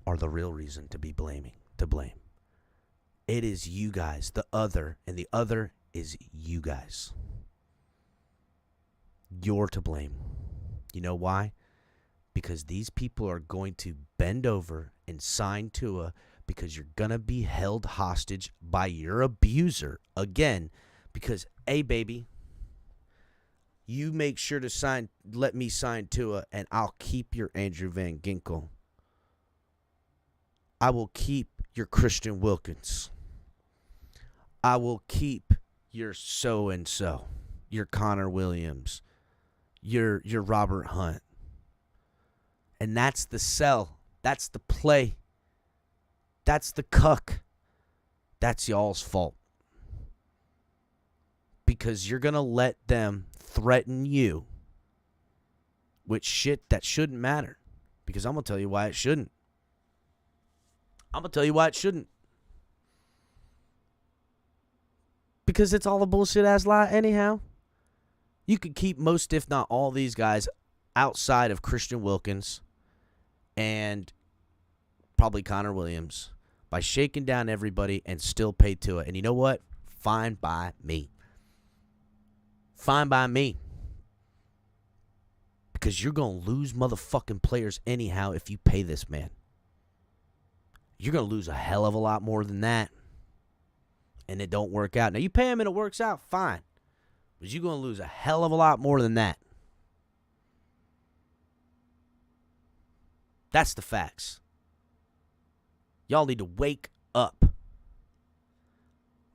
are the real reason to blame. It is you guys, the other, and the other is you guys. You're to blame. You know why? Because these people are going to bend over and sign Tua because you're going to be held hostage by your abuser again. Because, hey, baby, you make sure to let me sign Tua, and I'll keep your Andrew Van Ginkel. I will keep your Christian Wilkins. I will keep your so-and-so, your Connor Williams, your Robert Hunt. And that's the sell. That's the play. That's the cuck. That's y'all's fault. Because you're going to let them threaten you with shit that shouldn't matter. Because I'm going to tell you why it shouldn't. Because it's all a bullshit-ass lie anyhow. You could keep most, if not all, these guys outside of Christian Wilkins and probably Connor Williams by shaking down everybody and still pay Tua. And you know what? Fine by me. Fine by me. Because you're going to lose motherfucking players anyhow if you pay this man. You're going to lose a hell of a lot more than that. And it don't work out. Now, you pay him and it works out, fine. But you're going to lose a hell of a lot more than that. That's the facts. Y'all need to wake up.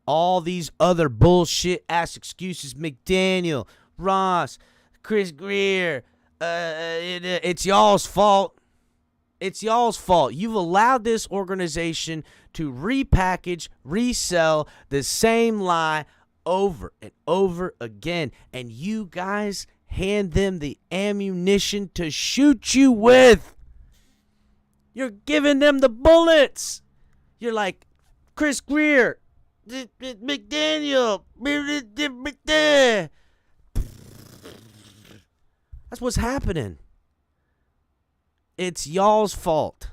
All these other bullshit-ass excuses, McDaniel, Ross, Chris Greer, it's y'all's fault. It's y'all's fault. You've allowed this organization to repackage, resell the same lie over and over again. And you guys hand them the ammunition to shoot you with. You're giving them the bullets. You're like, Chris Greer, McDaniel. That's what's happening. It's y'all's fault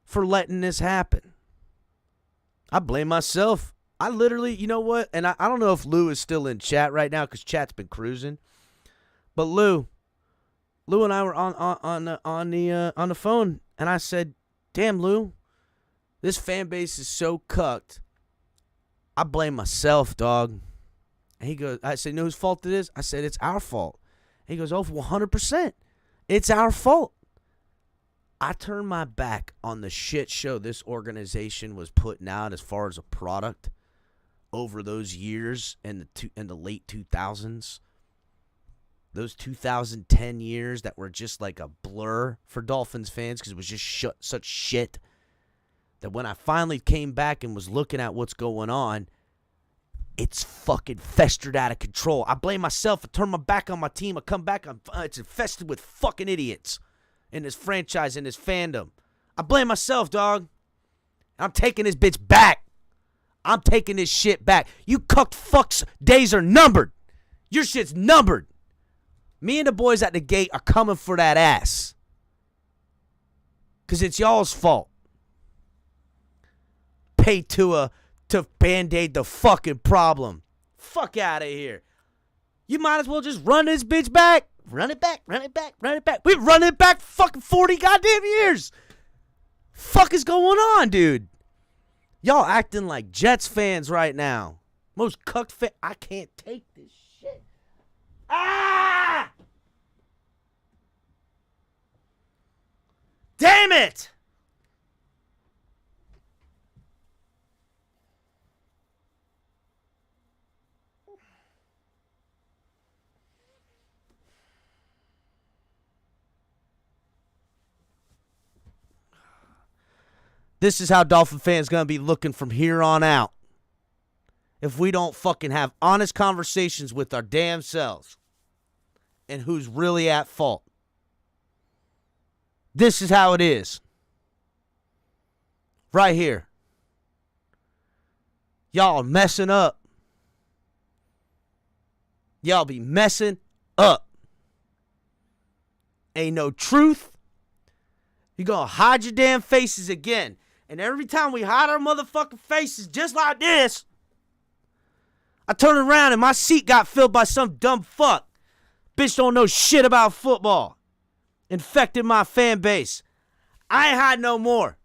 for letting this happen. I blame myself. I literally, you know what? And I don't know if Lou is still in chat right now because chat's been cruising. But Lou and I were on the phone, and I said, "Damn, Lou, this fan base is so cucked. I blame myself, dog." And he goes, I said, "You know whose fault it is?" I said, "It's our fault." And he goes, "Oh, 100%. It's our fault." I turned my back on the shit show this organization was putting out as far as a product over those years in the late 2000s. Those 2010 years that were just like a blur for Dolphins fans because it was just such shit that when I finally came back and was looking at what's going on, it's fucking festered out of control. I blame myself. I turn my back on my team. I come back. It's infested with fucking idiots in this franchise, in this fandom. I blame myself, dog. I'm taking this bitch back. I'm taking this shit back. You cucked fucks' days are numbered. Your shit's numbered. Me and the boys at the gate are coming for that ass. Because it's y'all's fault. Pay to Band-Aid the fucking problem. Fuck out of here. You might as well just run this bitch back. Run it back, run it back, run it back. We've run it back fucking 40 goddamn years. Fuck is going on, dude? Y'all acting like Jets fans right now. Most cucked fan. I can't take this shit. Ah! Damn it! This is how Dolphin fans going to be looking from here on out. If we don't fucking have honest conversations with our damn selves and who's really at fault. This is how it is. Right here. Y'all are messing up. Y'all be messing up. Ain't no truth. You're going to hide your damn faces again. And every time we hide our motherfucking faces just like this, I turn around and my seat got filled by some dumb fuck. Bitch don't know shit about football. Infected my fan base. I ain't hiding no more.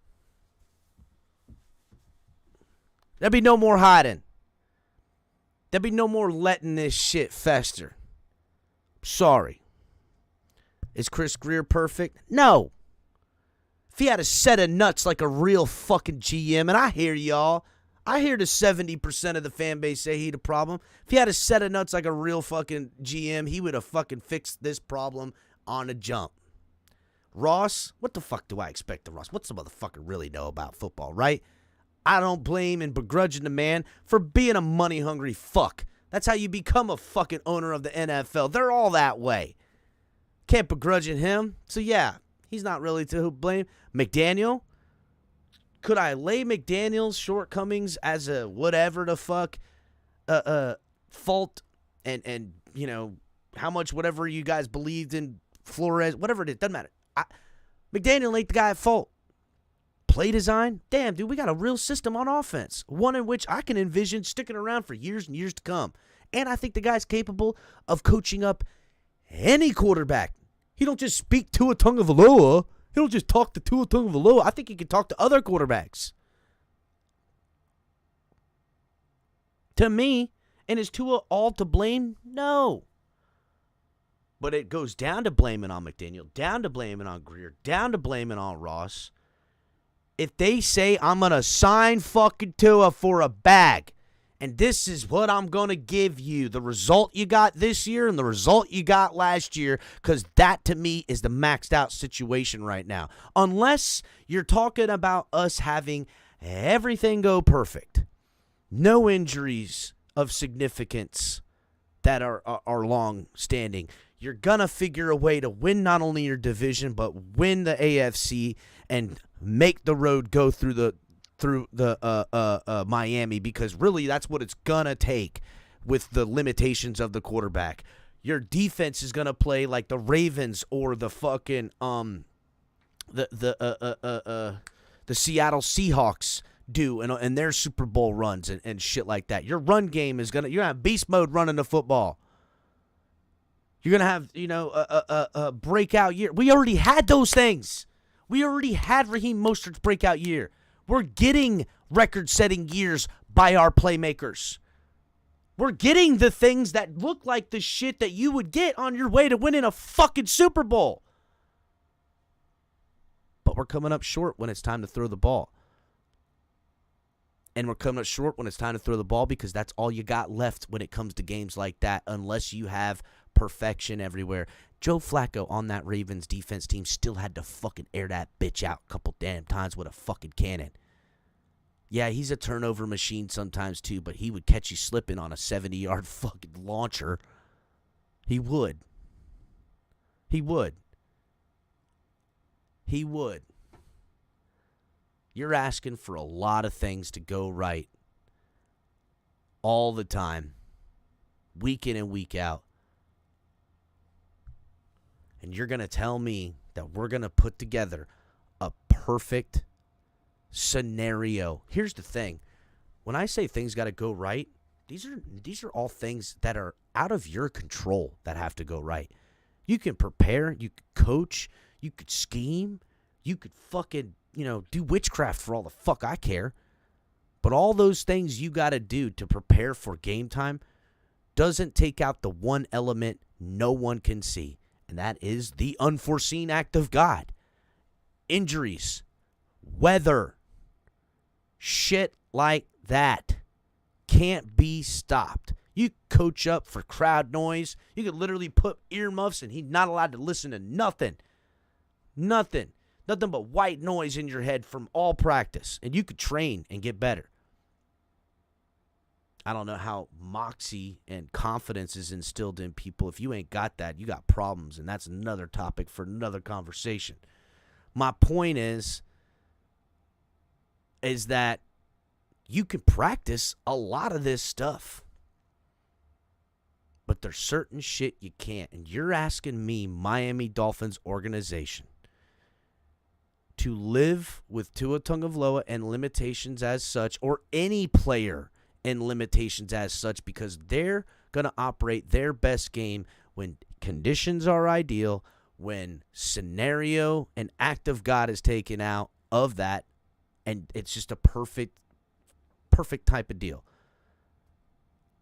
There'll be no more hiding. There'll be no more letting this shit fester. Sorry. Is Chris Greer perfect? No. If he had a set of nuts like a real fucking GM, and I hear y'all. I hear the 70% of the fan base say he the problem. If he had a set of nuts like a real fucking GM, he would have fucking fixed this problem on a jump. Ross, what the fuck do I expect of Ross? What's the motherfucker really know about football, right? I don't blame and begrudge the man for being a money-hungry fuck. That's how you become a fucking owner of the NFL. They're all that way. Can't begrudge him. So, yeah, he's not really to blame. McDaniel, could I lay McDaniel's shortcomings as a whatever the fuck fault and you know, how much whatever you guys believed in Flores, whatever it is, doesn't matter. McDaniel ain't the guy at fault. Play design? Damn, dude, we got a real system on offense. One in which I can envision sticking around for years and years to come. And I think the guy's capable of coaching up any quarterback. He don't just speak Tua Tagovailoa. He don't just talk to Tua Tagovailoa. I think he can talk to other quarterbacks. To me, and is Tua all to blame? No. But it goes down to blaming on McDaniel, down to blaming on Greer, down to blaming on Ross. If they say I'm going to sign fucking Tua for a bag, and this is what I'm going to give you, the result you got this year and the result you got last year, because that to me is the maxed out situation right now. Unless you're talking about us having everything go perfect, no injuries of significance that are long standing. You're going to figure a way to win not only your division, but win the AFC and make the road go through the through the Miami, because really that's what it's gonna take with the limitations of the quarterback. Your defense is gonna play like the Ravens or the fucking the Seattle Seahawks do and their Super Bowl runs and shit like that. Your run game is you're gonna have beast mode running the football. You're gonna have a breakout year. We already had those things. We already had Raheem Mostert's breakout year. We're getting record-setting years by our playmakers. We're getting the things that look like the shit that you would get on your way to winning a fucking Super Bowl. But we're coming up short when it's time to throw the ball. And we're coming up short when it's time to throw the ball because that's all you got left when it comes to games like that, unless you have perfection everywhere. Joe Flacco on that Ravens defense team still had to fucking air that bitch out a couple damn times with a fucking cannon. Yeah, he's a turnover machine sometimes too, but he would catch you slipping on a 70-yard fucking launcher. He would. He would. He would. You're asking for a lot of things to go right all the time, week in and week out. And you're going to tell me that we're going to put together a perfect scenario. Here's the thing. When I say things got to go right, these are all things that are out of your control that have to go right. You can prepare, you could coach, you could scheme, you could fucking, do witchcraft for all the fuck I care. But all those things you got to do to prepare for game time doesn't take out the one element no one can see, and that is the unforeseen act of God. Injuries, weather, shit like that can't be stopped. You coach up for crowd noise. You could literally put earmuffs and he's not allowed to listen to nothing. Nothing but white noise in your head from all practice. And you could train and get better. I don't know how moxie and confidence is instilled in people. If you ain't got that, you got problems. And that's another topic for another conversation. My point is that you can practice a lot of this stuff. But there's certain shit you can't. And you're asking me, Miami Dolphins organization, to live with Tua Tagovailoa and limitations as such, or any player and limitations as such, because they're going to operate their best game when conditions are ideal, when scenario and act of God is taken out of that, and it's just a perfect type of deal.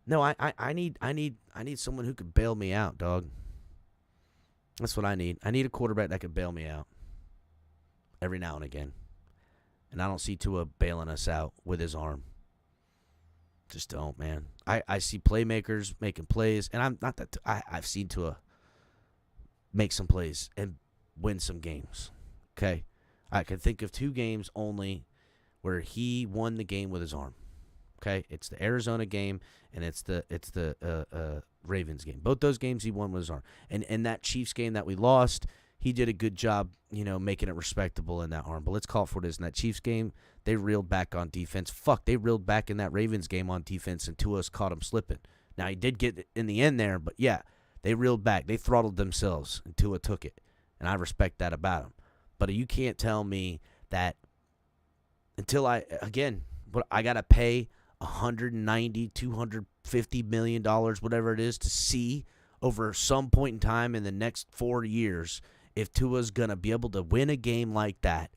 No, I need someone who could bail me out, dog. That's what I need. I need a quarterback that could bail me out every now and again. And I don't see Tua bailing us out with his arm. Just don't, man. I see playmakers making plays, and I'm not that I've seen Tua make some plays and win some games. Okay? I can think of 2 games only where he won the game with his arm. Okay? It's the Arizona game and it's the Ravens game. Both those games he won with his arm. And that Chiefs game that we lost, he did a good job, making it respectable in that arm. But let's call it for what it is. In that Chiefs game, they reeled back on defense. They reeled back in that Ravens game on defense, and Tua's caught him slipping. Now, he did get in the end there, but yeah, they reeled back. They throttled themselves, and Tua took it. And I respect that about him. But you can't tell me that until I got to pay $190, $250 million, whatever it is, to see over some point in time in the next 4 years if Tua's going to be able to win a game like that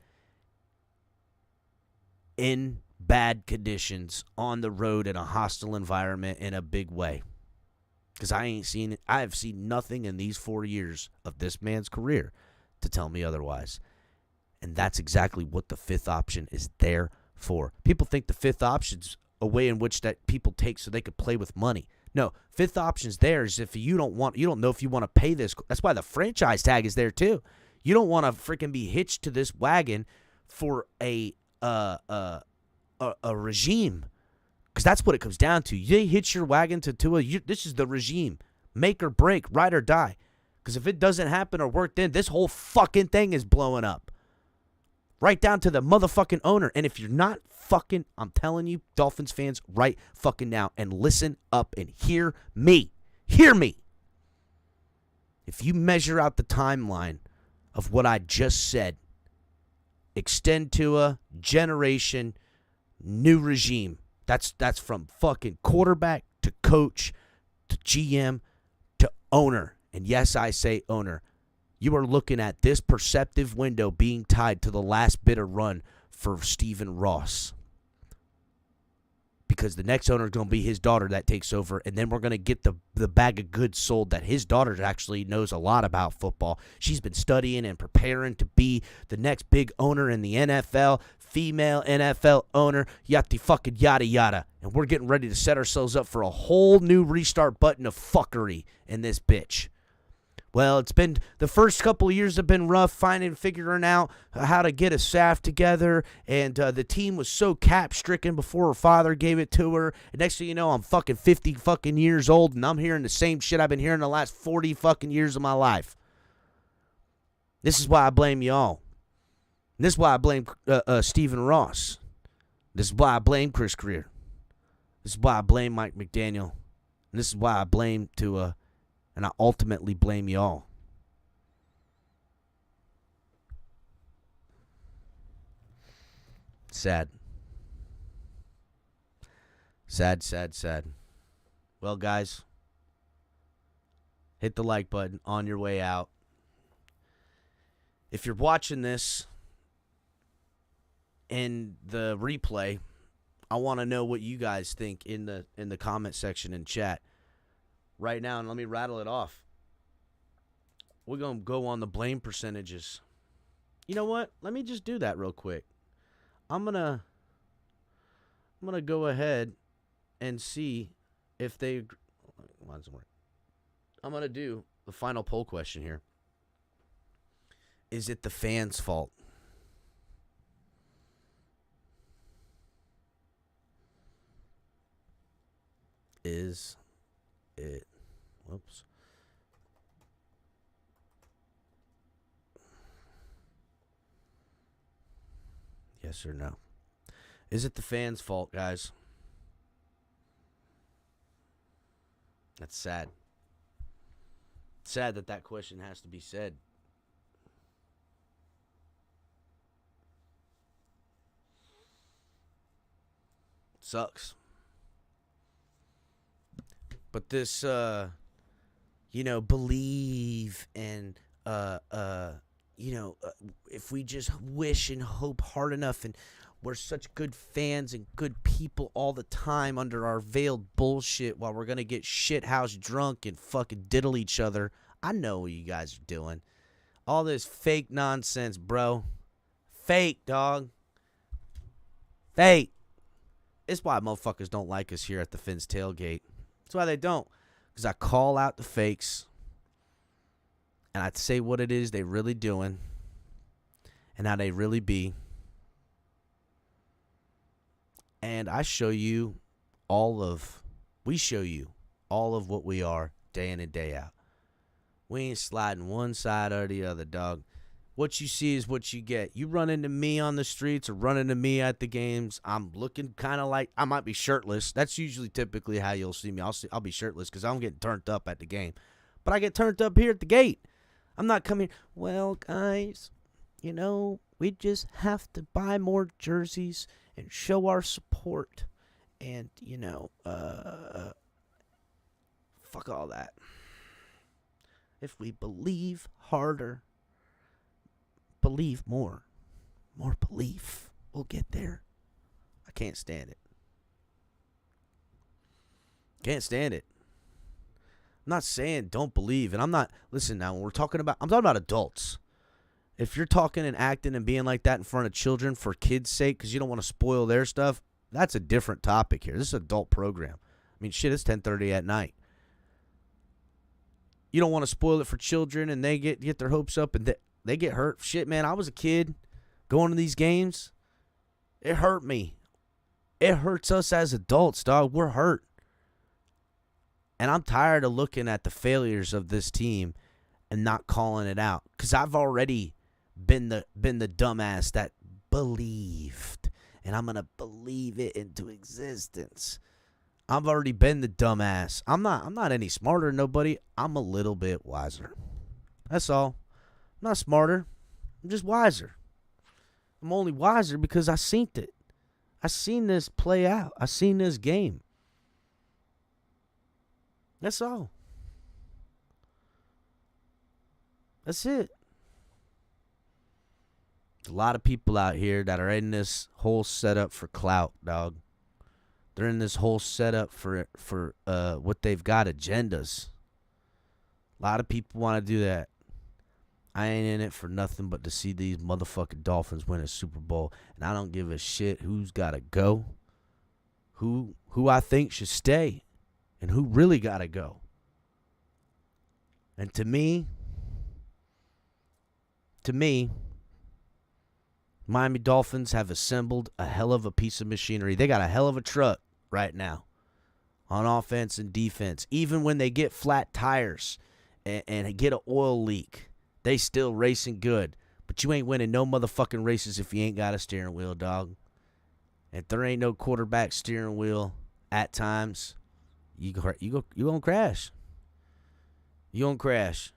in bad conditions on the road in a hostile environment in a big way. Because I ain't seen it. I have seen nothing in these 4 years of this man's career to tell me otherwise. And that's exactly what the fifth option is there for. People think the fifth option's a way in which that people take so they could play with money. No, fifth option's there is if you don't know if you want to pay this. That's why the franchise tag is there too. You don't want to freaking be hitched to this wagon for a regime, because that's what it comes down to. You hitch your wagon to Tua. This is the regime, make or break, ride or die. Because if it doesn't happen or work, then this whole fucking thing is blowing up. Right down to the motherfucking owner. And if you're not fucking, I'm telling you, Dolphins fans, right fucking now, and listen up and hear me. Hear me. If you measure out the timeline of what I just said, extend to a generation, new regime. That's from fucking quarterback to coach to GM to owner. And yes, I say owner. You are looking at this perceptive window being tied to the last bit of run for Stephen Ross. Because the next owner is going to be his daughter that takes over, and then we're going to get the bag of goods sold that his daughter actually knows a lot about football. She's been studying and preparing to be the next big owner in the NFL, female NFL owner, yada, yada. And we're getting ready to set ourselves up for a whole new restart button of fuckery in this bitch. Well, it's been the first couple of years have been rough figuring out how to get a staff together, and the team was so cap-stricken before her father gave it to her. And next thing you know, I'm fucking 50 fucking years old, and I'm hearing the same shit I've been hearing the last 40 fucking years of my life. This is why I blame y'all. And this is why I blame Stephen Ross. This is why I blame Chris Greer. This is why I blame Mike McDaniel. And this is why I blame Tua. And I ultimately blame y'all. Sad. Sad, sad, sad. Well, guys, hit the like button on your way out. If you're watching this in the replay, I want to know what you guys think in the comment section and chat. Right now, and let me rattle it off. We're going to go on the blame percentages. You know what? Let me just do that real quick. I'm going to go ahead and see if they I'm going to do the final poll question here. Is it the fans' fault? Is it? Whoops. Yes or no? Is it the fans' fault, guys? That's sad. Sad that question has to be said. Sucks. But this, believe and, if we just wish and hope hard enough, and we're such good fans and good people all the time under our veiled bullshit while we're going to get shithouse drunk and fucking diddle each other. I know what you guys are doing. All this fake nonsense, bro. Fake, dog. Fake. It's why motherfuckers don't like us here at the Finn's Tailgate. That's why they don't. Because I call out the fakes. And I say what it is they really doing. And how they really be. And we show you all of what we are day in and day out. We ain't sliding one side or the other, dog. What you see is what you get. You run into me on the streets or run into me at the games, I'm looking kind of like I might be shirtless. That's usually typically how you'll see me. I'll be shirtless because I'm getting turned up at the game. But I get turned up here at the gate. I'm not coming, well, guys, we just have to buy more jerseys and show our support. And, fuck all that. If we believe harder, believe more belief, we'll get there. I can't stand it. Can't stand it. I'm not saying don't believe, and I'm not, listen now, when I'm talking about adults. If you're talking and acting and being like that in front of children for kids' sake because you don't want to spoil their stuff, that's a different topic here. This is an adult program. I mean, shit, it's 10:30 at night. You don't want to spoil it for children and they get their hopes up and they get hurt. Shit, man, I was a kid going to these games. It hurt me. It hurts us as adults, dog. We're hurt. And I'm tired of looking at the failures of this team and not calling it out. Because I've already been the dumbass that believed. And I'm going to believe it into existence. I've already been the dumbass. I'm not any smarter than nobody. I'm a little bit wiser. That's all. I'm not smarter. I'm just wiser. I'm only wiser because I seen it. I seen this play out. I seen this game. That's all. That's it. There's a lot of people out here that are in this whole setup for clout, dog. They're in this whole setup for what they've got, agendas. A lot of people want to do that. I ain't in it for nothing but to see these motherfucking Dolphins win a Super Bowl, and I don't give a shit who's got to go, who I think should stay, and who really got to go. And to me, Miami Dolphins have assembled a hell of a piece of machinery. They got a hell of a truck right now on offense and defense. Even when they get flat tires and get an oil leak, they still racing good. But you ain't winning no motherfucking races if you ain't got a steering wheel, dog. If there ain't no quarterback steering wheel at times, you gonna crash. You gonna crash.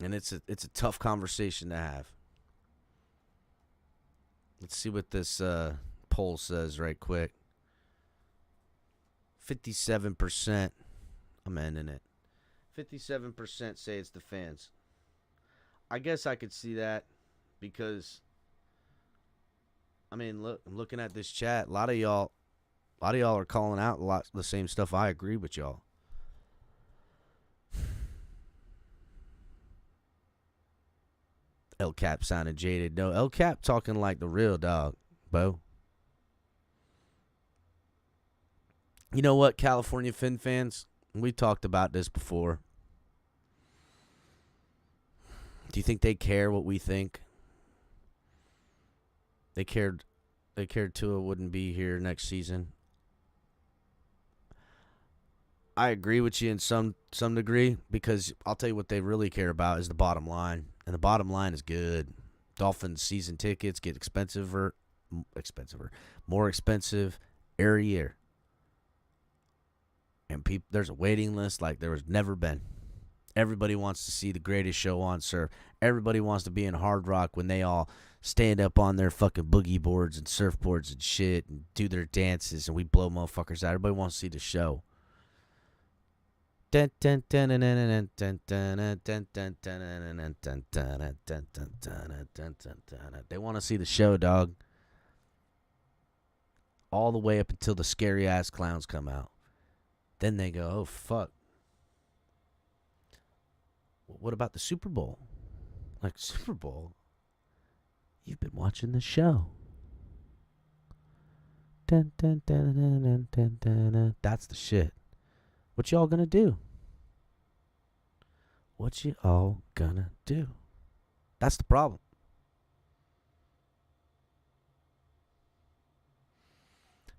And it's a tough conversation to have. Let's see what this poll says right quick. 57%. I'm ending it. 57% say it's the fans. I guess I could see that because, I mean, look, I'm looking at this chat. A lot of y'all are calling out a lot of the same stuff. I agree with y'all. El Cap sounded jaded. No, El Cap talking like the real dog, Bo. You know what, California Fin fans? We talked about this before. Do you think they care what we think? They cared Tua wouldn't be here next season. I agree with you in some degree because I'll tell you what they really care about is the bottom line. And the bottom line is good. Dolphins season tickets get more expensive every year. And there's a waiting list like there has never been. Everybody wants to see the greatest show on surf. Everybody wants to be in Hard Rock when they all stand up on their fucking boogie boards and surfboards and shit and do their dances and we blow motherfuckers out. Everybody wants to see the show. They want to see the show, dog. All the way up until the scary ass clowns come out. Then they go, oh fuck. What about the Super Bowl? Like, Super Bowl? You've been watching the show. That's the shit. What y'all gonna do? What you all gonna do? That's the problem.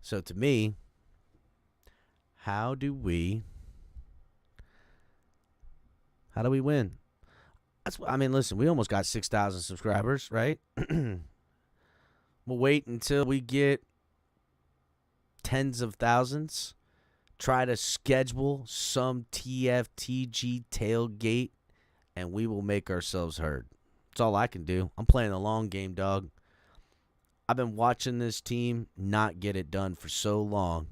So to me, how do we win? Listen, we almost got 6,000 subscribers, right? We'll wait until we get tens of thousands. Try to schedule some TFTG tailgate, and we will make ourselves heard. That's all I can do. I'm playing the long game, dog. I've been watching this team not get it done for so long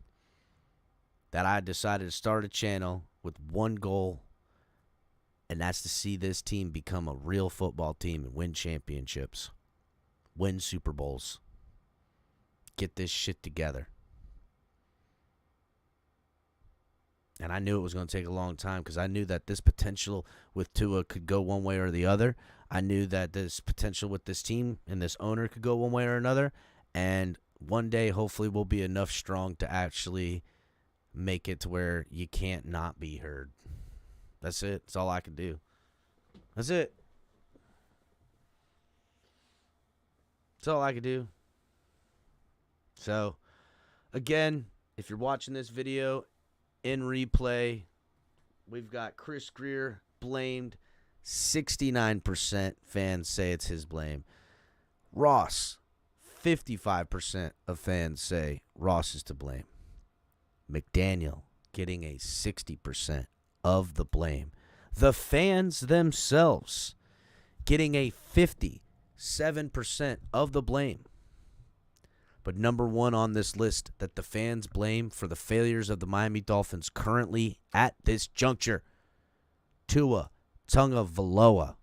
that I decided to start a channel with one goal, and that's to see this team become a real football team and win championships, win Super Bowls, get this shit together. And I knew it was going to take a long time because I knew that this potential with Tua could go one way or the other. I knew that this potential with this team and this owner could go one way or another. And one day, hopefully, we'll be enough strong to actually make it to where you can't not be heard. That's it. That's all I can do. That's it. That's all I can do. So, again, if you're watching this video in replay, we've got Chris Greer blamed 69% fans say it's his blame. Ross, 55% of fans say Ross is to blame. McDaniel getting a 60% of the blame. The fans themselves getting a 57% of the blame. But number one on this list that the fans blame for the failures of the Miami Dolphins currently at this juncture, Tua Tagovailoa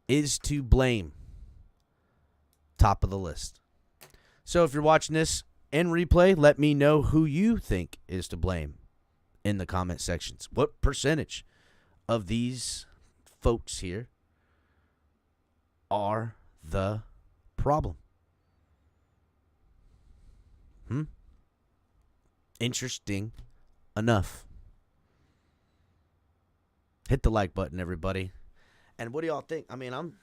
is to blame. Top of the list. So if you're watching this in replay, let me know who you think is to blame in the comment sections. What percentage of these folks here are the problem? Interesting enough. Hit the like button, everybody. And what do y'all think? I mean, I'm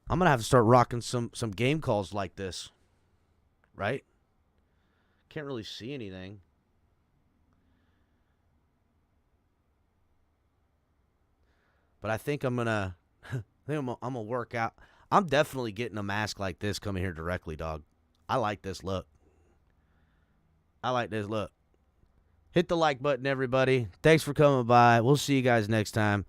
going to have to start rocking some game calls like this, right? Can't really see anything. But I think I'm going to work out. I'm definitely getting a mask like this coming here directly, dog. I like this look. Hit the like button, everybody. Thanks for coming by. We'll see you guys next time.